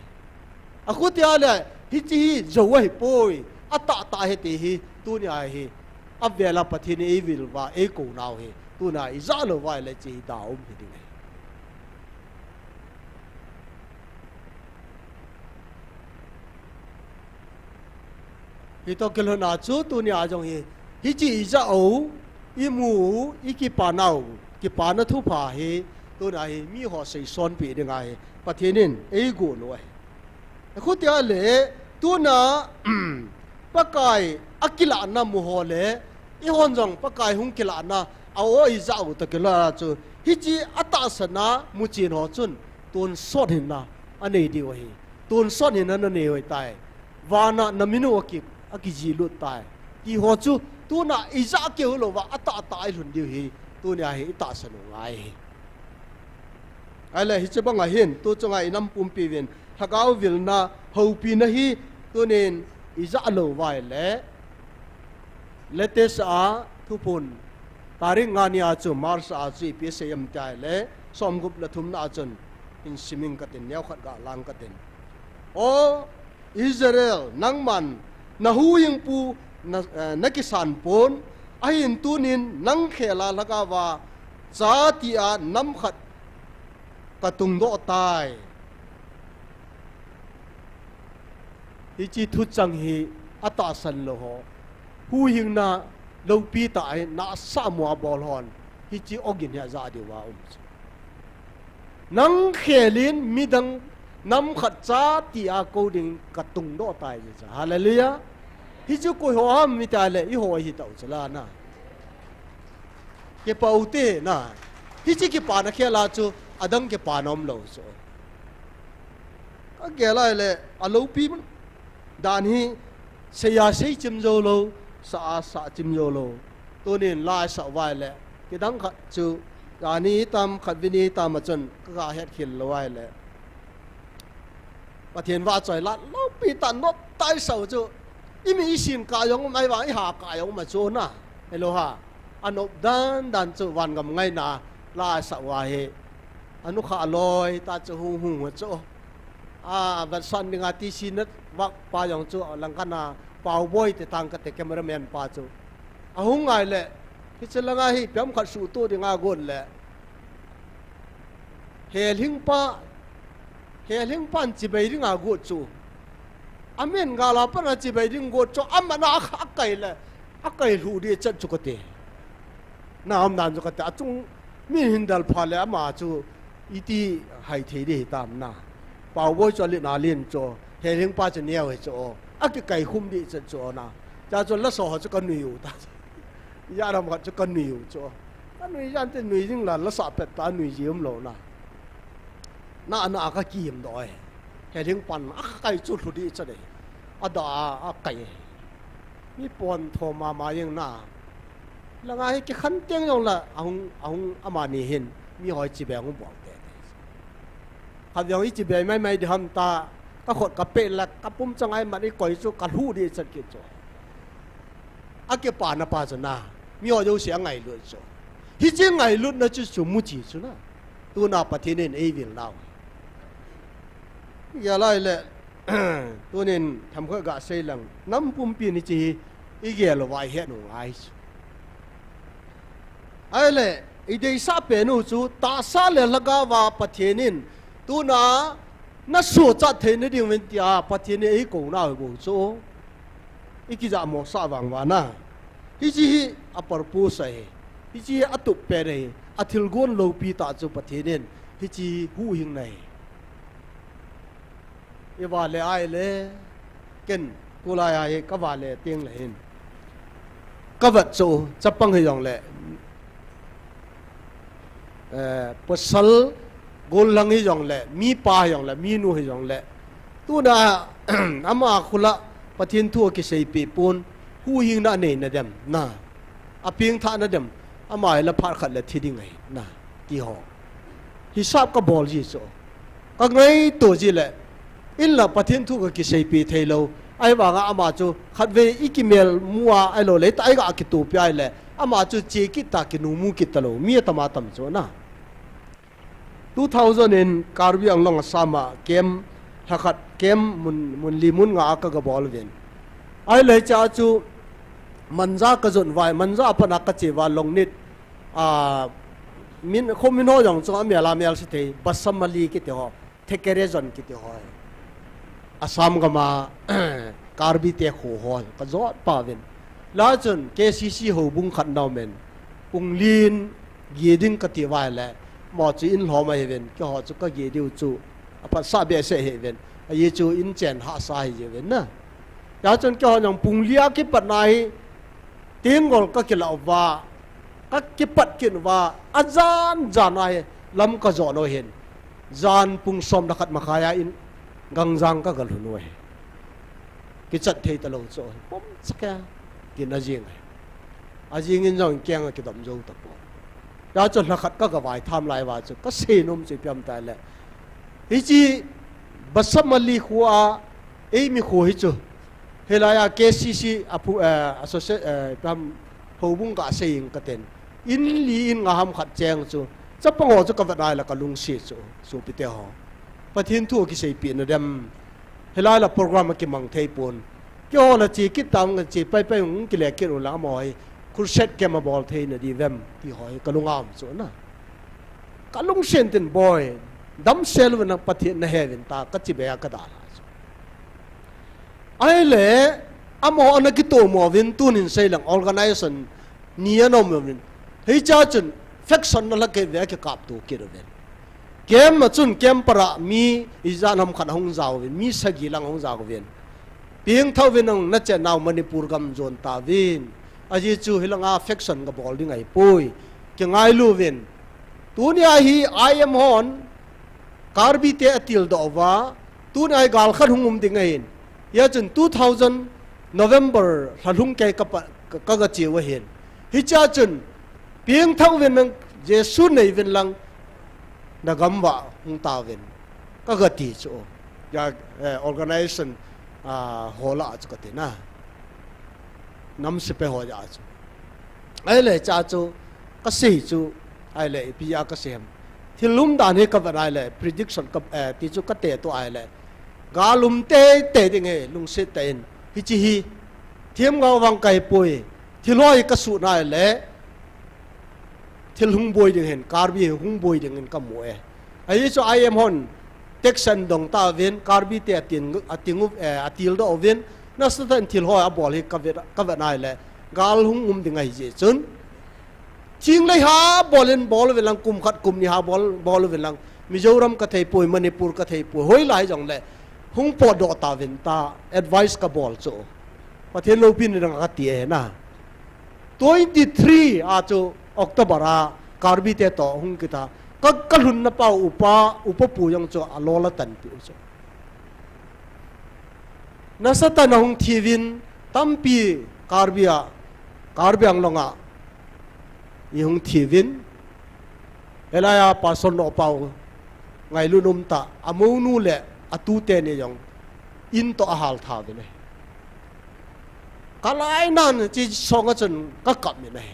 a khu tia le hi chi hi zo wa hi poi ata ta he ti hi tu nya hi a vela pathini e vil wa e ko naw hi tu na I za lo wa le chi da om hi ding hi to kelo na chu tu nya jong hi chi za o I mu I ki pa naw ki pa na thu pha hi tu na hi mi ho sei son pi ding ai pathinin e go lo ai khu tia le tu na pakai akila na mu ho le I hon jong pakai hung kila na awo I za u ta kila chu hi chi ata sana mu chin ho chun tun sot hin na anei di wa hi tun sot hin na ne hoi tai wana naminu akip akiji lu tai ki ho chu tu na I za ke lo wa ata tai lun di hi tu nya hi ta sanu ngai ai le hi che banga hin tu chunga inam pum pi wen thagau vil na ho pi na hi tu nen I za lo wai le letes a thupun taring ngania chu mars a chi psm tai le somgup la thum na chun in siming katin nyaw khat ga lang katin o Israel nangman na hu ying pu na kisan pon ahin tunin nang khela lagawa cha ti a nam khat katung do tai hi chi thu chang hi ata san lo ho hu hing na lo pi tai na sa mo bol hon hi chi ogin ya za de wa nang khelin midang nam khat cha ti a ko ding katung do tai ja hallelujah hi chu ko ho ham mi ta le I ho hi tau chala na ke pau te na hi chi ki pa na khela chu adang ke pa nom lo so ka ke la le a lo pi dan hi se ya se chim zo lo sa chim zo lo to nin la sa wai le ke dang kha chu ani tam khat vini tam chon ka het khil lo wai le pathian wa choi la lo pi tan no tai sau chu I mi sin ka yong mai wa I ha ka yong ma chu na hello ha anop dan chu wan gam ngai na la sa wa he anu kha loi ta chu hung hung chu ban san ninga ti sinat wak pa yong chu lang kana pau boy te tang ka te cameraman pa chu a hung ngai le ki chelanga hi pyam khat su tu dinga gon le hel hing pan chi bai ringa go chu amen gala pana chi bai ring go chu amana akai le akai hu di chat chu ka te na am dan chu ka ta chung min hindal pha le ama chu iti hai the di tam na pau boy cho le na lin cho hel hing pa chu neo he cho ak kai khum di chat cho na cha cho la so chu ka niu ta ya ram ka chu ka niu cho ka nui yan te nui jing la la sa pet ta nui jium lo na na ka kim doi he ring pan kai chu thu di cha de ada kai mi pon tho ma yeng na la nga he ki khan teng yong la ahung ama ni hin mi hoi chi be ngum bong te ha yong I chi be mai de ham ta ka khot ka pe la ka pum chang ai ma ni koi chu ka hu di chat ki cho a ke pa na pa cha na mi ho yo sia ngai lu cho hi chi ngai lu na chu chu mu chi chu na tu na pa thi nen e vil lao ya lai le tu nen tham kho ga sei lang nam pum pi ni chi I ge lo wai he no ai ai le I dei sa pe nu chu ta sa le laga wa pa thi nin tu na na so cha the ne ding wen tia pathian ei ko na bo so ikiza mo sa wang wa na hi chi a purpose ai hi chi atu pere athil gon lo pi ta chu pathian hi chi hu hing nei e wa le ai le ken cô lai ai ka wa le tieng le hin ka wat chu chapang hi yong le pasal gol lang hi yong le mi pa yong le mi nu hi yong le tu na ama khula pathian thu ki sei pe pon hu hing na nei na dem na aping tha na dem ama la phar khat le thiding ai na ti ho hisab ka bol ji so ka ngai to ji le in la pathian thu ki sei pe thei lo ai wa nga ama chu khat ve ikimel muwa ai lo le tai ga ki tu pai le ama chu che ki ta ki nu mu ki ta lo mi ta ma tam chu na 2000 in karbi ang long sama kem hakat kem mun limun nga ka ga bol ven ai le cha chu manja ka zon vai manja pa na ka che wa long nit min khomin ho jong chu amela mel se te basamali ki te ho thekere zon ki te ho asam ga ma karbi te kho ho ka zot pa ven la chun KCC ho bung khat naw men pung lin yeding ka ti wa le mò chỉ in họ mà hiện cái họ chú cái gì điều chú, apa sa bia sẽ hiện, ai chú in chèn hạ sa hiện na, giá chân cái họ nhung bung lia cái bát này, tiếng gọi cái lão va, cái bát cái va, azan này, lâm cái gió nó hiện, zan bung som đặc mà khai in, gang giang cái gần nuôi, cái chất thấy ta lâu rồi, bấm sắc cái na riêng, riêng in rằng keng cái đầm dâu tập giá cho là khát các vài tham lại vào chứ các xe nôm chỉ biam tai lệ ý chí bát sâm mali khua ấy mi khua hết chứ hay là KCC associate biam hậu bung cả xe in cái tên in li in ngah ham khát cheng chứ chấp bằng họ chứ các vật này là cả lung xe chứ số bị tiêu họ và thiên thu cái xe biển nó đem hay là program cái mang thay pon cái họ là chỉ cái tang chỉ bay bay cũng cái lệ cái rồi là mọi kurset kem bol thei na di vem ti hoi kalungam so na kalung senten boy dam sel wen pathian na heaven ta ka chi be ka da ai le amo na ki to mo vin tunin sei lang organization nia no mo vin hei cha chun faction na la ke ve ke kap tu ki ro ven kem ma chun kem para mi izan ham khan hong zaw vin mi sagi lang hong zaw vin pieng thau vin na che naw manipur gam zon ta vin aji chu hilanga faction ga bol ding ai pui ke ngai lu ven tunia hi I am hon karbi te atil do wa tunai gal khat hungum ding ai ya chun 2000 November halung ke ka ga chi wa hen hi cha chun pieng thau ven nang je su nei ven lang na gam wa hung ta ven ka ga ti chu ya organization hola chu ka te na nắm sẽ phải hỏi giá chú, ai lại cha chú, cái gì chú, ai lại bây giờ cái xem, thì lum đàn hết các bạn ai lại prediction các thì chú cái tệ tôi ai lại, gà lum tệ tệ thì nghe lum sẽ tệ, hi chi hi, thiêm ngao vang cây bồi, thì loi cái sụt này lại, thì hung bồi thì hiện, carbi hung bồi thì hiện cái mũi, ai cho ai em hon, Texan đồng ta viên, carbi tệ tiền ngục tiền đó viên nó sẽ thành thiền hỏi bỏ đi các vật này là gal hung thì ngày gì chốn chiang lấy ha bỏ lên về lăng cùng khát cùng đi ha bỏ về lăng Mizoram cái thầy bồi Manipur cái thầy bồi hối lại dòng lệ hung bỏ độ ta viên ta advice cái bỏ chỗ và thiên lâu pin đang cái tiền na 23 chỗ October karbi te to hung kita các hun na pa upa pu yang chỗ alola tan pi chỗ nasa tanong thivin tampi karbiang longa yung thivin elaya pason no pau ngai lunum ta amonu le atu te ne yong in to ahal tha de ne kalai nan chi songa chun ka kap ne ne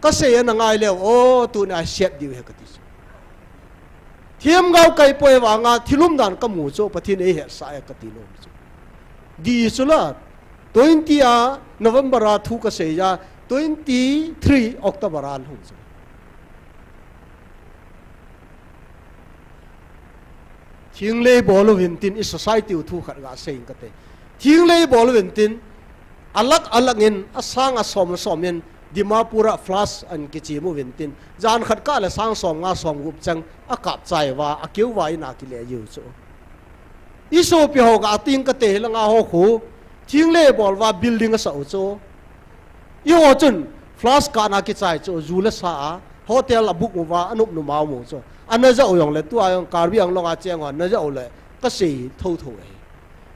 ka se na ngai le o tu na shet diu he ka ti thiam gau kai poi wa nga thilum dan ka mu cho pathin e he sa ka ti lo di sula 20 November thu ka se ya 23 October an hung thiêng lê bỏ lo hình tin society thu khát gà xây cái thế thiêng lê bỏ lo hình tin alak in asang asom in Dimapura flash an kichi mu hình tin jan khát cả là sang som nga som gup chang akap chai wa akiu wa ina ki le yu chu iso pi ho ga ting ka te la nga ho khu thiêng lê bỏ wa building a sau chu i ho chun flash ka na ki chai chu zula sa hotel abuk mu wa anup nu mau mu chu anh za oyong le tu ayong karbi ang longa cheng wa na za ole ka sei thâu thâu ai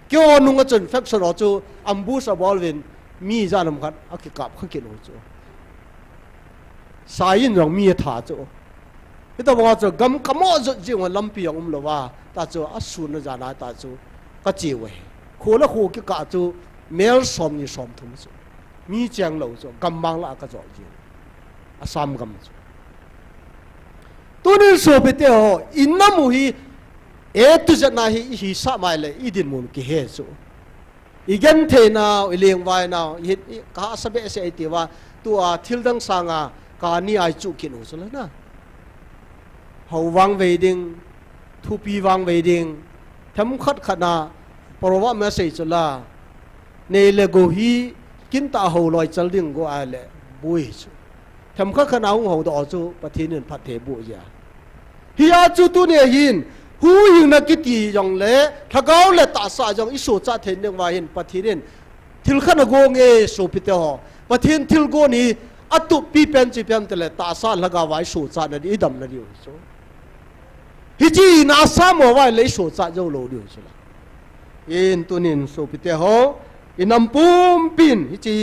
kyo nung a chun faction ro chu ambu sa bolvin mi za nam khat akikap khakin ho chu sayin rong mi tha chu hita ba chu gam kamo zu ji wa lampi ang lo wa ta chu asu na za na ta chu ka chi we kho la kho ki ka chu mel som ni som thum chu mi chang lo chu gam mang la ka zo ji asam gam chu tunin so bete ho innamu hi tu jana hi sa mai le idin mun ki he so igen the na ileng vai na ka sabe se ti wa tu a thildang sanga ka ni ai chu kin ho so la na ho wang ve ding thu pi wang ve ding tham khat khana porwa me se chula ne le go hi kin ta ho loi chal ding go a le bui chu tham khat khana hu ho do chu pathin phat the bu ya hiya chu tu ne hin hu yin na ki ti jong le thagau le ta sa jong isu cha the ne wa hin pathin thil khana go nge so pite ho pathin thil go ni atu pi pen chi pem te le ta sa laga wai su cha na di dam na di so hi chi na sa mo wa le su cha jo lo di so la in tunin so pite ho inam pum pin hi chi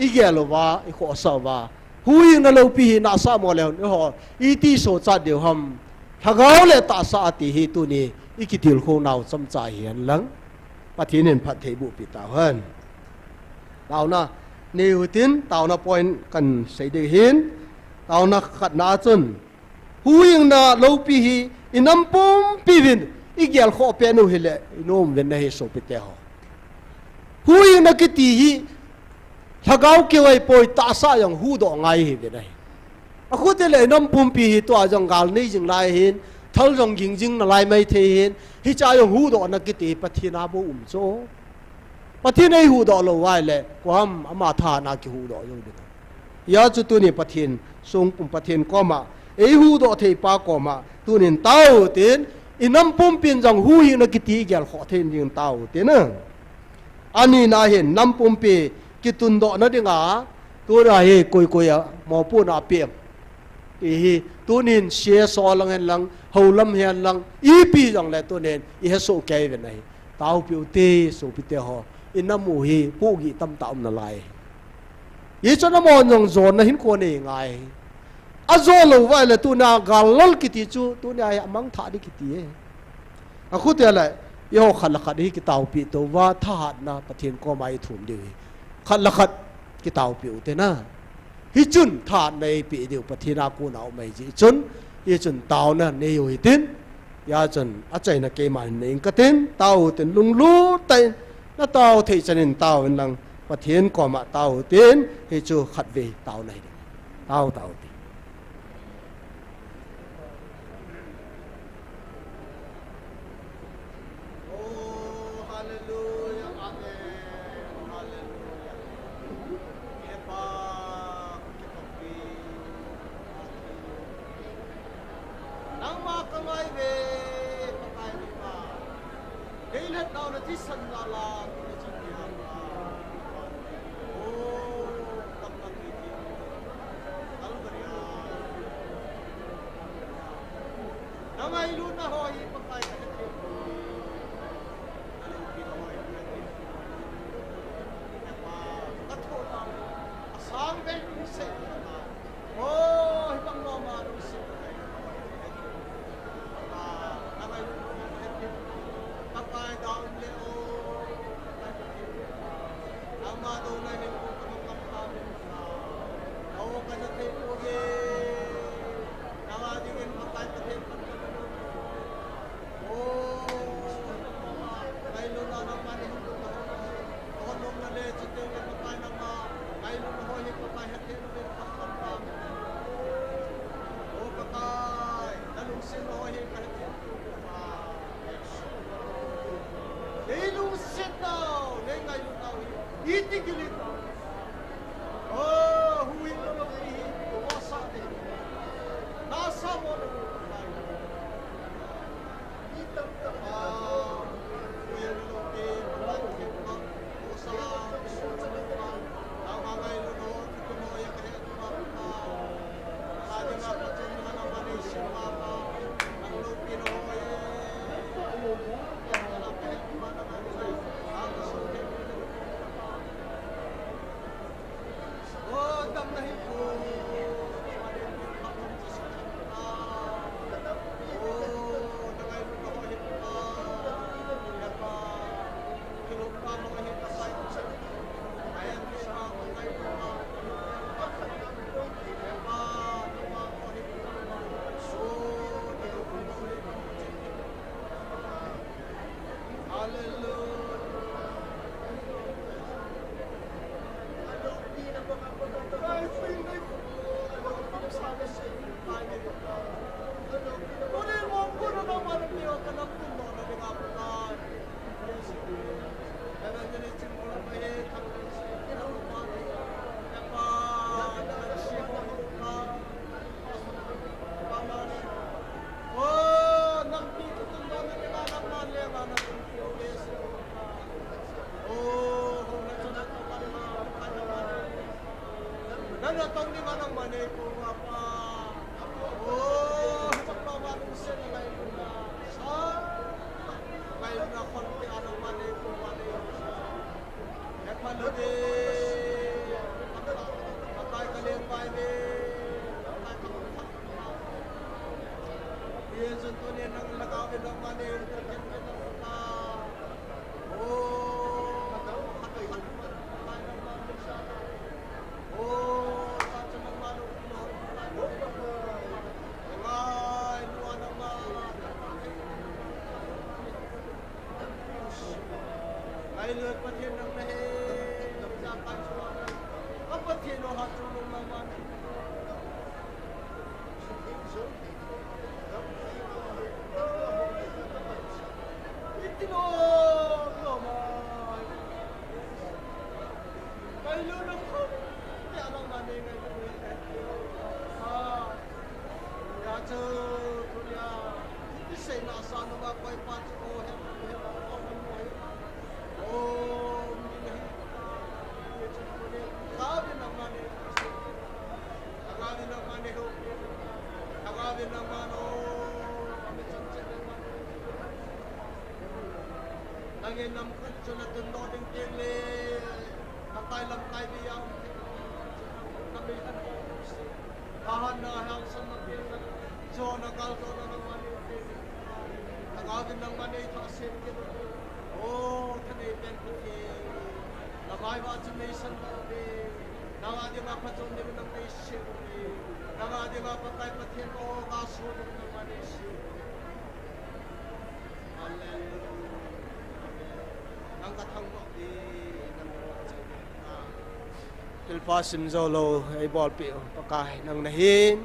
i ge lo wa i kho sa wa hu yin na lo pi na sa mo le ho i ti so cha de ham thagau le ta sa ti hi tu ni ikitil kho naw cham cha hian lang pathinin phat thei bu pi ta han taw na neu tin taw na point kan sei de hin taw na khat na chun hu yin na lo pi hi inam pum pi vin igel kho pe nu hi le inom ven na hi so pi te ho hu yin na ki ti hi thagau ke wai poi ta sa yang hu do ngai hi ve dai a khu te le nom pum pi hi to a jong gal nei jing lai hin thal jong ging jing na lai mai the hin hi cha yong hu do na ki ti pathina bo cho pathin ei hu do lo wai le kwam ama tha na ki hu do yong de ya chu tu ni pathin sung pum pathin ko ma ei hu do thei pa ko ma tu nin tau tin inam pum pin jong hu hi na ki ti gyal kho thein jing tau te na ani na hin nam pum pi ki tun do na dinga tu ra he koi koi a mo pu na pem hi tu nin she so lang hen lang ho lam hen lang i pi jong le tu nin i he so ke ve nai tau piu te so pi te ho inam mu hi pu gi tam ta na lai ye cho na mo jong zon na hin ko ne ngai a zo lo wa le tu na gal lol ki ti chu tu ne ai amang tha di ki ti e a khu te la yo khat la khat hi ki tau pi to wa tha hat na pathin ko mai thum di khat la khat ki tau pi u te na hi chun tha nei pi diu pathina ku nau mai ji chun ye chun tau na ne yo hi tin ya chun a chai na ke man nei ka tin tau tin lung lu tai na tau thei chanin tau lang pathin ko ma tau tin hi chu khat ve tau nei tau tau hui nó lo hi wa sa de na sa mo na ni tam ta a hui lo ke la ke ma o sa so cha na ma na ma ngai lo no ki no ya ka ya ma ma a de ma pa chen na ma ni shi ma ma ang lo ki no ye na pe ma na ma ni a so ke tâm này cô nam kan chuna tun do ding tiang le katai lam kai bi yang na bi kan kahan na hang san na bi jo na kal jo na mani agawin nang mani tha sem ke o thane ben ku ke na bai wa chu nei san na be na ga de ma pha chon de nang nei se be na ga de ma pa kai pa then o ga so de nang mani se hallelujah ang kathang mo di nang Pilpasim Zolo ay bol pi pakai nang nahin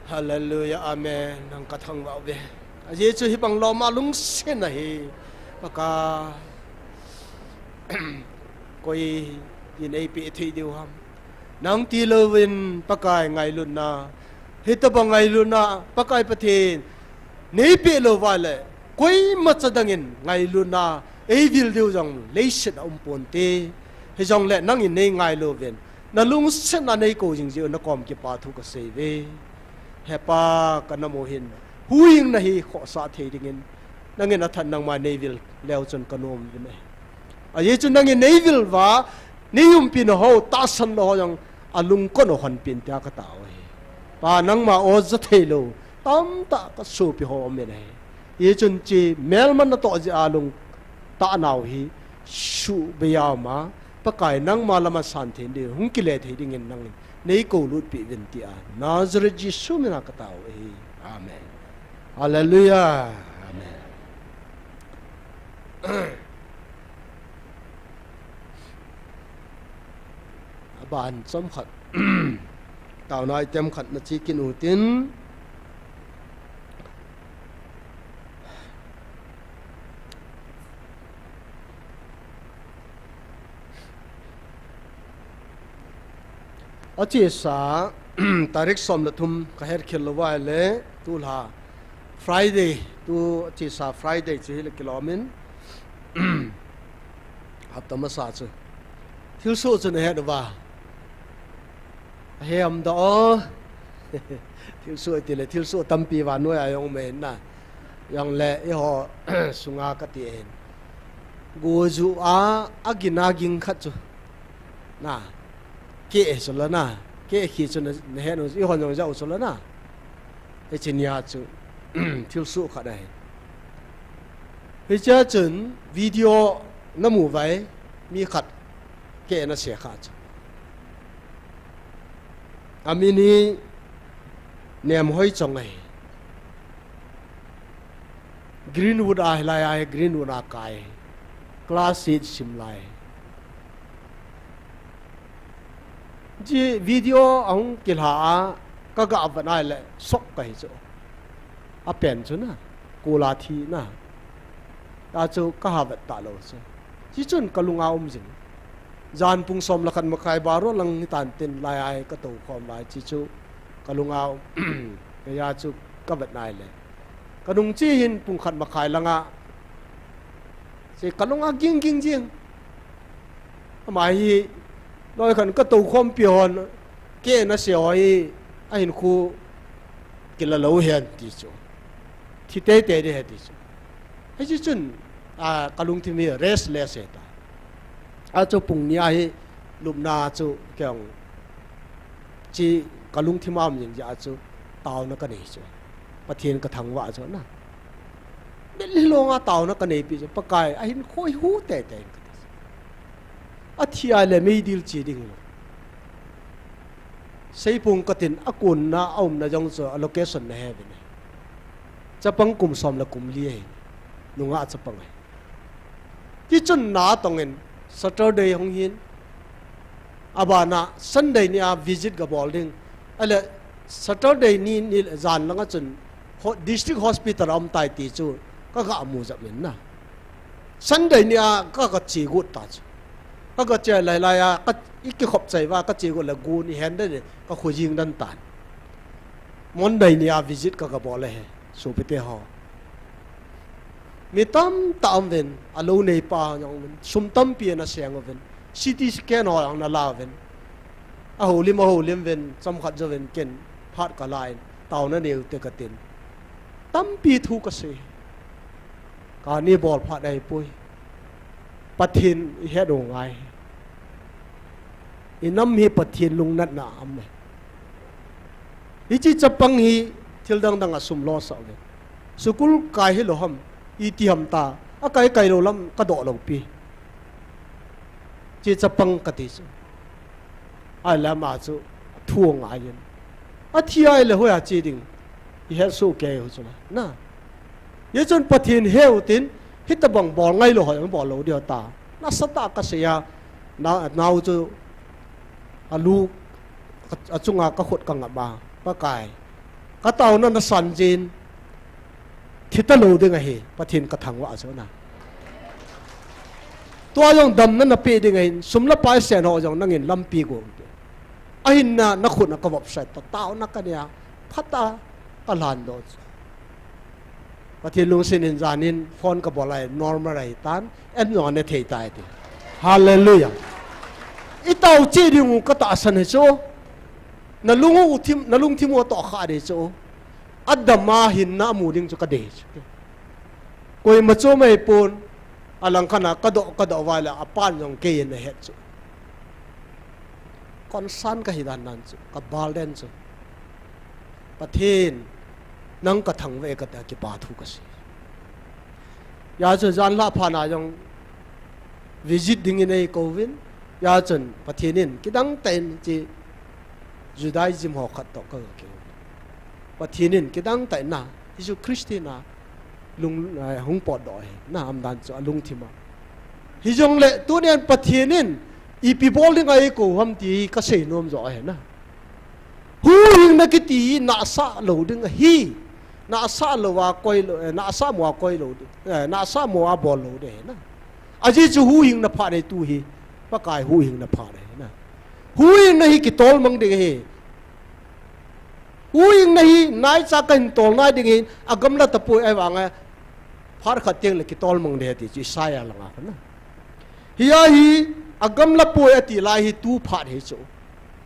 hallelujah amen nang kathang mo be aje chu hi bang lo ma lung sen na hi paka koi in ai pi thi diu ham nang ti lovin pakai ngai lun na hita bang ngai lun na pakai pathin nei pi lo wale koi ma chadangin ngai lun na ei vil diu jong leishet ponte he jong le nang in nei ngai lo ven na lung sen na nei ko jing ji na kom ki pa thu ka se ve he pa ka na mo hin huing na hi kho sa the dingin nang in athan nang ma nei vil leo chon kanom vin ai a ye chun nang in nei vil wa ni yum pin ho ta san lo jong alung ko no hon pin ta ka ta oi pa nang ma o za the lo tam ta ka su pi ho me nei ye chun chi mel man na to ji alung ta nào hi su bèo mà pakai nang malama san then de hung kile the ding in nang nei ko lut pi vin ti a Nazareth Jesus mina ka tao amen hallelujah amen ban som khat tao nói tem khat na chi kin u tin ở chỉ sa tarik som là thum ka her khel lo wa le tu la Friday tu chỉ sa Friday chỉ là kilomin hấp tâm sa chứ thiếu số cho này hết và hem đó thiếu số thì là thiếu số tâm pi và nuôi ai ông mình nè yang lệ họ sunga cái tiền goju a agina ging khát chứ nè kệ số là nè kệ khi cho nó hết rồi họ nói giàu số là nè cái chuyện nhà chứ thiếu số khát này bây giờ chừng video nó mù vậy mi khát kệ nó sẽ khát amini niệm hoi trong này Greenwood ai lại ai Greenwood à cái class 8 sim lại chỉ video ông kia hạ các gã vẫn ai lại sốc cái chỗ à bền chứ na cô la thi na ta chỗ các hạ vật tạ lâu chứ chỉ chuẩn cả lung áo gì gian pung som là khăn mà khai baro lang tan tin lại ai cái tàu khom lại chỉ chỗ cả lung áo cái ya chỗ các vật này lại cái nung chi hin pung khăn mà khai lang à chỉ cả lung áo ging ging ging mà hi nói khăn cái tàu khom pion kia nó sẽ hỏi anh khu cái là lâu hiện tí chỗ thì tê tê đi hết tí chỗ hay chỉ chuẩn à cái lung thì mình restless hết à chỗ bùng nia hi lụm na chỗ kiểu chỉ cái lung thì mà mình giờ chỗ tàu nó cái này chỗ bắt thiên cái thằng vợ chỗ na bên lông à tàu nó cái này bị chỗ bắt cái anh khôi hú tê tê à thì ai lại mấy điều chỉ định xây bùng cái tiền à cuốn na ông na trong chỗ location này hết này chấp bằng cùng xóm là cùng lia nung à chấp bằng này tí chân ná tông en Saturday hong hin abana Sunday ni a visit ga building ale Saturday ni zan langa chun district hospital am tai ti chu ka ga mu za min na Sunday ni a ka chi gut ta chu ka che lai lai a ka ikki khop chai wa ka chi gut la gu ni hen de ka khu jing dan tan Monday ni a visit ka ga bole he so pete ho mi tam tam ven alo nei pa nyong sum tam pi na siang ven CT scan ho ang na la ven a holim ven cham khat jo ven ken phat ka lai taw na neu te ka tin tam pi thu ka se ka ni bol phat dai pui pathin he do ngai inam hi pathin lung nat na am hi chi chapang hi thil dang dang a sum lo sa ve sukul kai hi lo ham iti ham ta a kai lo lam ka do lo pi chi chapang ka ti chu ai la ma chu thuang a yin a thi ai le hoya chi ding i he su ke ho chu na ye chon pathin heu tin hit bang bol ngai lo ho bol lo dia ta na sata ka se ya na nau chu alu a chunga ka khot ka nga ba pa kai ka taw na san jin thita lo de nga he pathin ka thangwa so na to yong dam na pe de nga sumla pa sen ho jong nangin lampi go ahin na khut na ka wop sai ta taw na ka nia phata ka lan do pathin lung sin in janin phone ka bolai normal rai tan en no ne thei tai ti hallelujah itaw chi ding ka ta san he so na lung thim mo to kha de so adama hin na mu ding chu ka de koi ma cho mai pon alang khana ka do wala apan yong ke yen he chu kon san ka hidan nan chu ka balden chu pathin nang ka thang ve ka ta ki pa thu ka si ya chu jan la phana yong visit ding in covid ya chen pathinin kidang ten chi Judaism ho khat to ka ke pathinin kidang tai na Jesu Christina lung hung po do na am dan cho lung thima hi jong le tu nen pathinin i people ding ai ko ham ti ka sei nom zo he na hu hing na ki ti na sa lo ding hi na sa lo wa koi lo na sa mo koi lo na sa mo a bol lo de na aji chu hu hing na pha de tu hi pa kai hu hing na pha de na huing na hi ki tol mang ding hi huing na hi nai cha kan tol nai ding hi agam la tapui ai wanga phar khat tiang le ki tol mang de ti chi saya langa kana hiya hi agam la poi ati lai hi tu phat he chu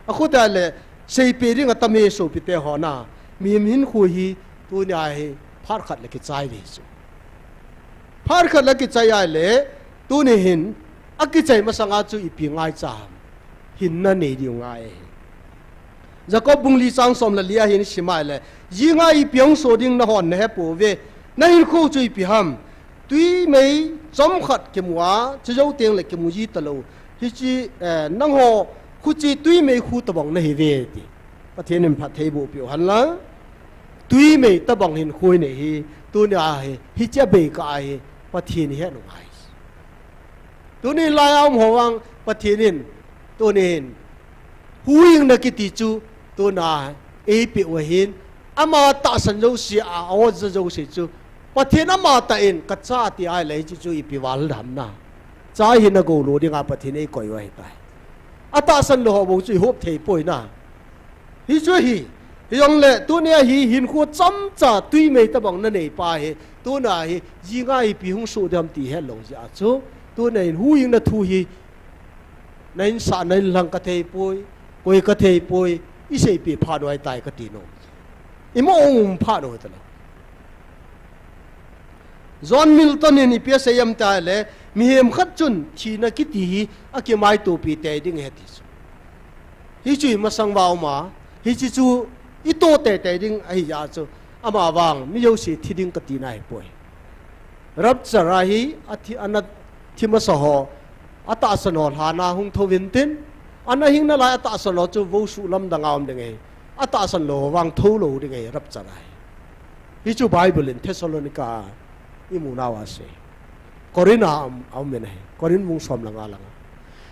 a khuta le sei pe ring atame so pi te ho na mi min khu hi tu nya hi phar khat le ki chai de chu phar khat le ki chai ai le tu ni hin aki chai ma sanga chu ipi ngai cham hin na ne di ngai Jacob bung li sang som la lia hin simai le yi ngai piang so ding na hon ne po ve na hin khu chu ipi ham tuy mấy chấm khát cái mua chỉ dấu tiền là cái mua gì tao hi chỉ năng hồ khu chỉ tuy mấy khu tao bằng này về đi bắt thiên nên phát thấy bộ biểu hành lá tuy mấy tao bằng hình khôi này hi tôi này hi chỉ bị cái bắt thiên hết rồi tôi này lại ông hồ ang bắt thiên nên tôi này hui na cái tí chú tôi này ấy biểu hiện ama ta sanh dấu xia ao dấu xia chú bắt thiên ama ta in cắt cha thì ai lấy chú ipi wal đam na cha hin na go lo đi ngã bắt thiên ấy coi vậy tai ata san lo bo chú hộp thầy bồi na hi chú hi yong le tu ne hi hin khu chăm cha tuy mấy ta bằng na nei pa he tu na hi ji nga ipi hung su dam ti he lo ja chú tu này hu ying na thu hi nên sa nên lang ka thầy bồi ka thầy bồi i sei pi pha doi tai ka ti no imo pha do ta John Milton in ipia sayam ta le mihem khat chun thina ki ti hi aki mai to pi te ding he ti hi chui ma sang wao ma hi chi chu i to te te ding ai ya chu ama wang mi yo si thi ding ka ti nai poi rab chara hi athi anat thima so ho ata sanol hana hung thovin tin ana hing na la ata sano chu vo su lam dangam ding e ata san lo wang tho lo ding e rab chara hi chu Bible in Thessalonica imuna wa se Corina am men hai Corin mung som langa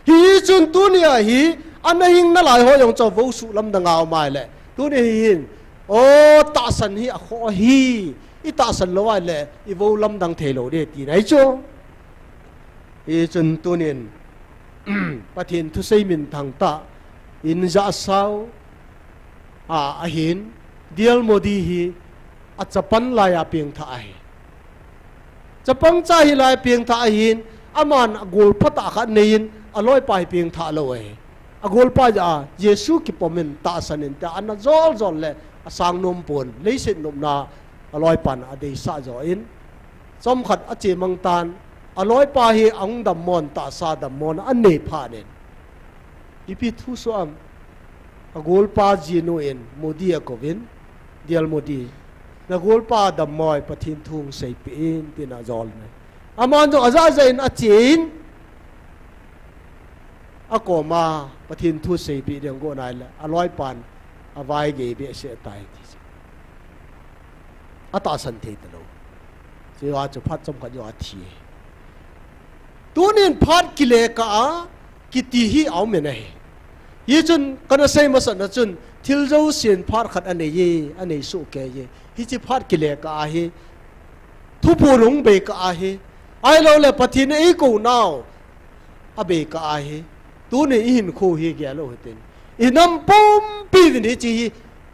hi chun tu nia hi ana hing na lai ho yong cho vo su lam danga mai le tu ni hin o ta san hi a kho hi i ta san lo wa le i vo lam dang the lo de ti nai cho hi chun tu nin pathin thu sei min thang ta in ja sao a hin dial modi hi a chapan la ya piang tha ai Japang cha hi lai piang tha hin aman agol phata kha nein aloi pai piang tha lo e agol pa ja Jesu ki pomen ta sanin ta an zol le asang nom pon leisit nom na aloi pan adei sa zo in som khat ache mang tan aloi pa hi ang dam mon ta sa dam mon an nei pha nen ipi thu so am agol pa ji no en modi a kovin dial modi na golpa dam moi pathin thung sei pin tina zol ne aman jo aza zain a chin a koma pathin thu sei pi deng go nai la aloi pan avai ge be se tai ti ata san the ta lo je wa chu phat chom ka jo a thi tunin phat kile ka ki ti hi au me nei ye chun kana sei ma san na chun thil zo sin phat khat ane ye ane su ke ye hi chi phat ki le ka hi thu pu lung be ka hi ai lo le pathin ei ko naw a be ka hi tu ne in kho hi ge lo ten inam pom pi ni chi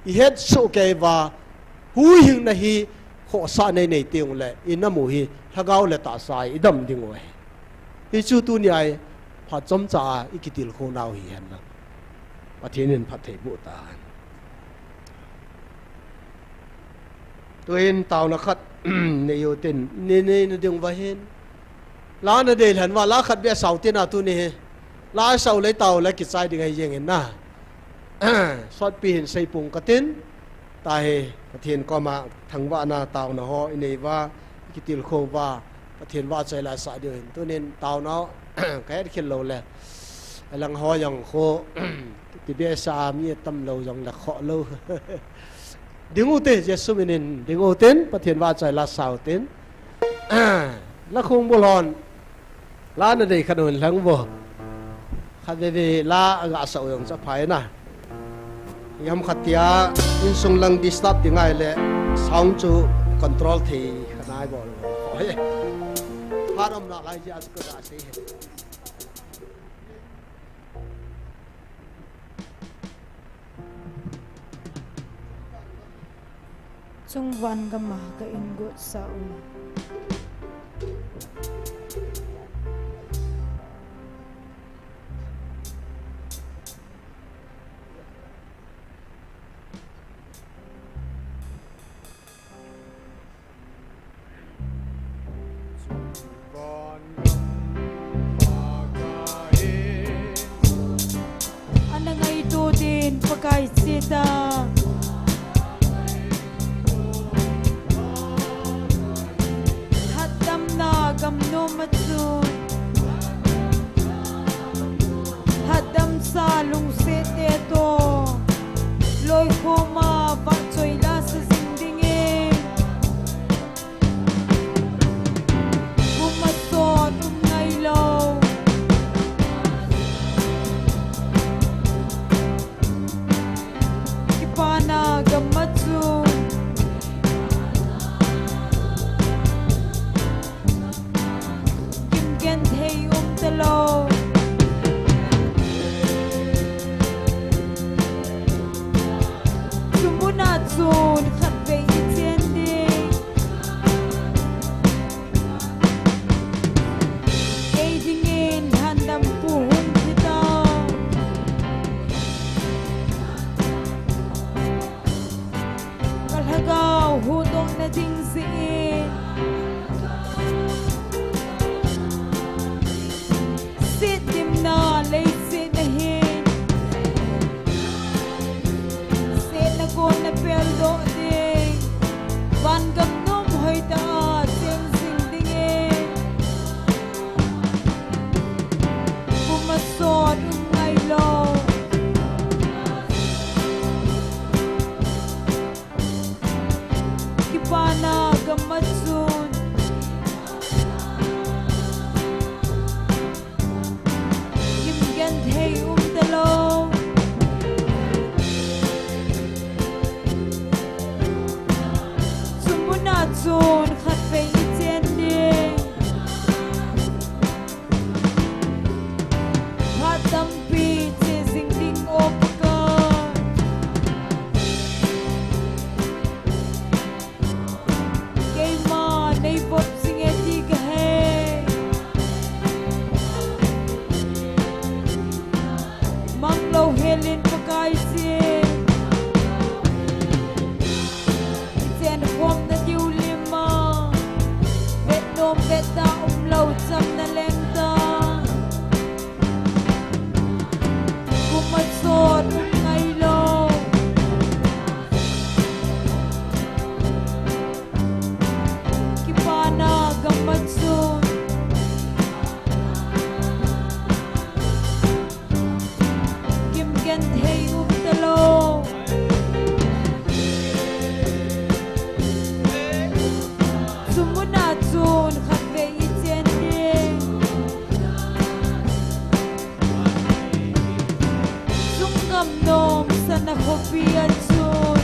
hi het su ke wa hu hing na hi kho sa nei nei tiung le inamu hi hagaw le ta sai idam ding we hi chu tu ni ai phat chom cha ikitil kho naw hi han na pathin in phat thei bu ta tuin tàu nó khát này yêu tin nên đừng vào hen lá nó để hẳn vào lá khát bé sầu tiền nào tu nè lá sầu lấy tàu lấy kịch sai đi ngay riêng na xót pin xây bùng cái tin tai thiên có mà thằng vợ na tàu nó ho này và cái tiền khô và thiên vợ chạy lại sai được tu nên tàu nó cái khi lâu lẹ lăng ho dòng khô thì bé sa mi tâm lâu dòng là khó lâu đừng ưu tiên Giêsu mình đừng ưu tiên bắt thiên va chạy là sao tiên là không bồ lòn là nó đây khăn hồn lăng vô khăn về là gã sầu yang cho phải na yam khát tia in sung lăng disturb tiếng ai lệ sound chu control thì khăn ai bỏ hỏi phát âm lại lại gì à cái gì chung van gama ka in gut sa ana ngay tu din pakai sita hatam na gamno matsun hatam sa lung se te to loi khoma ba choi la sa singdinge bumaton ngay lo kipana gamatsu kimgen thei talo sumuna chun khat ve chen ding ei dingin handam pu hum kita kalhagaw hudong na ding siin sit dim na lay sit na hin sit na ko na peldo ding van gam nom hoy ta sing sing dingin pumasod ngay lo kipana gamatsun kimgen thei talo sumuna chun khat ve chen ding hatam pi che sing ding opka keima nei pop sing e ti ka he mang lo helin pakai si chen khom na diu lima vet nom vet da lo cham na leng ta kumasot ngay lo kipana gamatsun kimgen thei talo sumuna chun khat ve chen ding sungam nom sana khopia chun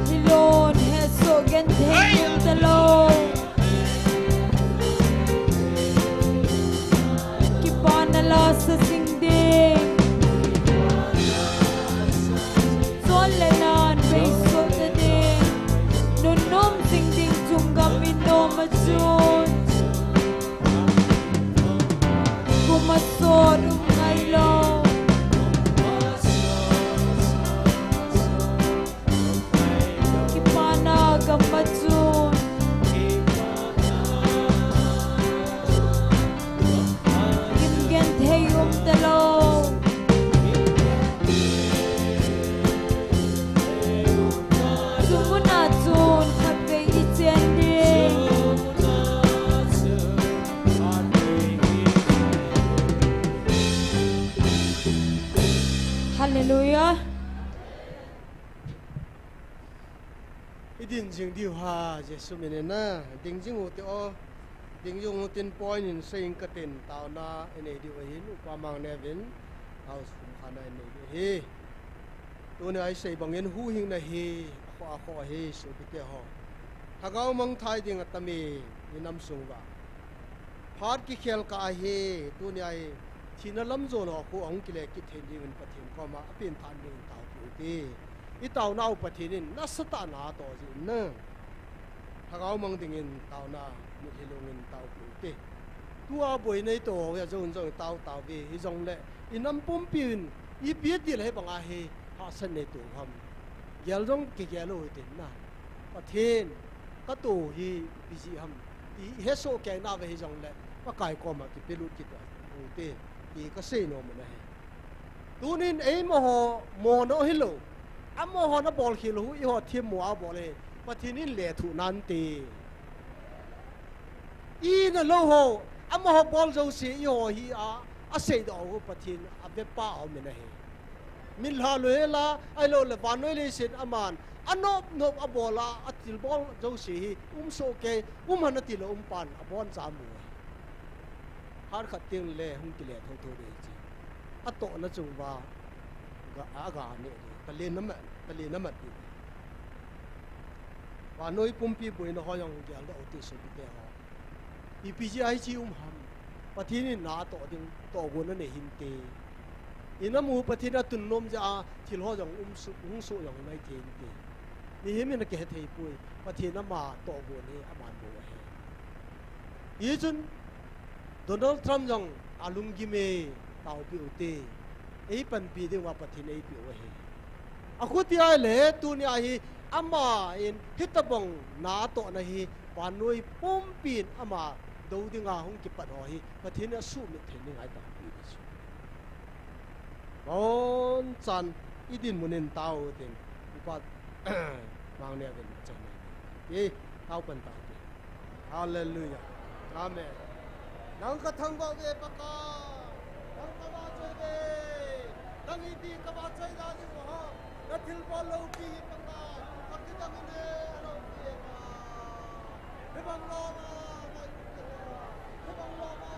hilon he so gen thei talo kipana la sa sing ding solenan be so te ding nun nom sing ding chungam in nom chun kumasod ngay lo kipana gamatsun kimgen thei talo sumuna chun khat ve chen ding hallelujah idin jing diu ha jesu menena ding jing u te o ding jung tin point in saying katin taw na ene diu hin upamang nevin house from khana ene he tu ne ai sei bangin hu hing na he kho kho he so bite ho hagaw mang thai ding atami inam sungwa phat ki khel ka he tu ne ai ทีนั้นล้ำโจนอกูองกิเลกิเทนิมันปะเทนก็มาเป็นทานหนึ่งเต่าผิวตีอีเต่าหน้าปะเทนินนัสตานาต่อสิเนถ้าเขามองถึงเงินเต่าหน้ามุดเฮลงเงินเต่าผิวตีตัวบ่อยในตัวอย่าจงเต่าเวฮิจงเละอีน้ำปุ่มปีนอีเบียดดีเลยบางอาเฮหาสันในตัวคำยาลงเกี่ยโลตินน่ะปะเทนก็ตัวฮีบิจิฮัมอีเฮโซแกงหน้าเวฮิจงเละว่าไก่ก็มากิเปรุกิตัวโอเตอีก็เซโนมันนะตัวนี้เอ็มโหโมโนฮิโลอัมโมโหนับบอลฮิโลอีหัวทีมมัวบอลเลยปะเทนนี่เละถูนันตีอีนั่นโลโหอัมโมโหบอลจะเสียอีหัวฮีอาเซดเอาปะเทนอาเวป้าเอามันนะมิลฮาลุเอลาไอโลเลวานโนเลสินอามันอันนบอบอลาอัติลบอลจะเสียโซเกฮันติลปันอบอลจามัวฮาร์ขัดเตียงเล่หุ่นกิเลสทั้งตัวเลยจีอัตโตนะจุงว่ากะอากาเนี่ยตะเลนน้ำดีว่าน้อยปุ่มปีบุยนะเขายังเกี่ยวกับอุติสุบิเตฮะอีพีจีไอจีหัมปะทีนี่นาโตดิงโตกุนนั่นเองหินเตอินามูปะทีน่ะตุนนมจะที่เขายังสุยังไม่เทียนเตนี่เห็นมันเกิดที่ปุยปะทีน่ะมาโตกุนนี่อามันบัวเฮยี่จนโดนัลด์ทรัมป์ยังอาลุงกิเมตาวปิวเตไอ้ปันปีเดียวว่าปะทีนี่ปิวเฮอาคุติไอเล่ตัวนี้ไอ้อามาอินฮิตบังนาโตนะฮีปานนุยปุ่มปีนอามาดูดิงาหงกิปัดหอยปะทีน่ะสู้มิเทนิงไอ้ตาวปิวสิบอนจันอีดินมุนินตาวเต็งอุปาบางเนี่ยเป็นจังเลยเอ้ตาวเป็นตาวฮาเลลูยาอาเมนนังกระทั่งบ่เวปะกานังกบาใจเวนังอีดีกบาใจดาดิวะนัทิลบอลโลกีปะกาปักกิตังเนโลกีปะเฮบังโลมาเฮบังโลมา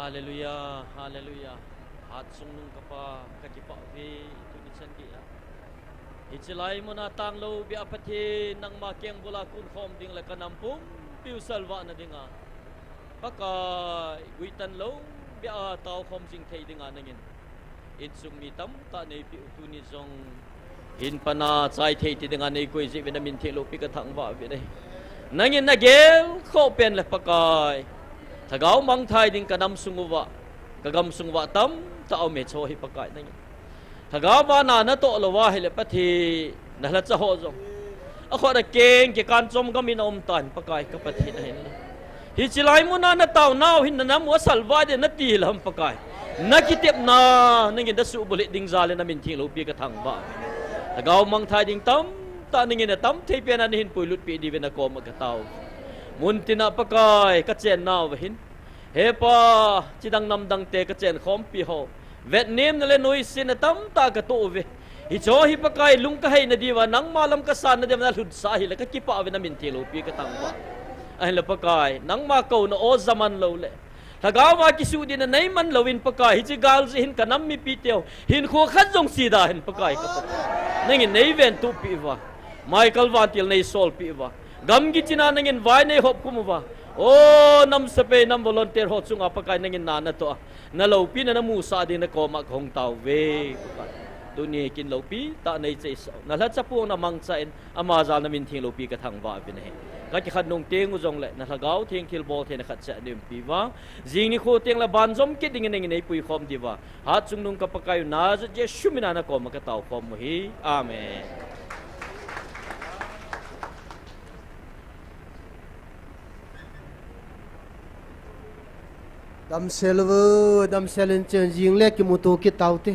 Hallelujah, hallelujah. Hat sung nung kapa kakipa vi tunisan kia. Ichilay mo na tang lo bi apati nang makiang bula kun khom ding la kanampung piu salwa na dinga. Paka guitan lo bi a tao khom sing thei dinga nangin. Insung mitam ta nei piu tunizong hin pana chai thei ti dinga nei koi ji vitamin thelo pi ka thang wa vi dei. Nangin na gel kho pen la pakai. Thagao mang thai ding kanam sunguwa kagam sungwa tam tao me cho hi pakai nang thagao ba na to lawa hele pathi nahla cha ho jong a kho da keng ke kan chom gamin om tan pakai ka pathi na hin hi chilai mu na taw naw hin na mo salwa de na ti lam pakai na kitep na nang da su bulit ding zale na min thing lo pi ka thang ba thagao mang thai ding tam ta ning na tam thei pe na hin puilut pi di ve na ko ma ka taw mun tina pakai ka chen naw hin he pa chidang nam dang te ka chen khom pi ho Vietnam na le noi sin tam ta ka to ve hi cho hi pakai lung ka hai na diwa nang malam ka san na dem na hlud sa hi la ka kipa ve na min thilo pi ka tang ba ai la pakai nang ma ko na o zaman lo le thagawa ki su din na nei man lowin pakai hi chi gal ji hin ka nam mi pi teo hin kho khat jong si da hin pakai ka nangin nei ven tu pi wa Michael van til nei sol pi wa gam gi china nangin vai nei hop kum wa o nam sape nam volunteer ho chunga pakai nangin na na to na lo pi na mu sa din na ko ma khong taw ve tu ni kin lo pi ta nei che so na la chapu na mang cha en ama za na min thing lo pi ka thang wa bi ne ka ki khat nong teng u jong le na thagao thing thil bol the na khat cha nim pi wa jing ni kho teng la ban jom ki ding nei pui khom di wa ha chung nong ka pakai na je shumina na ko ma ka taw khom mo hi amen. Dam selva dam selen chen jing le ki mutu ki tau te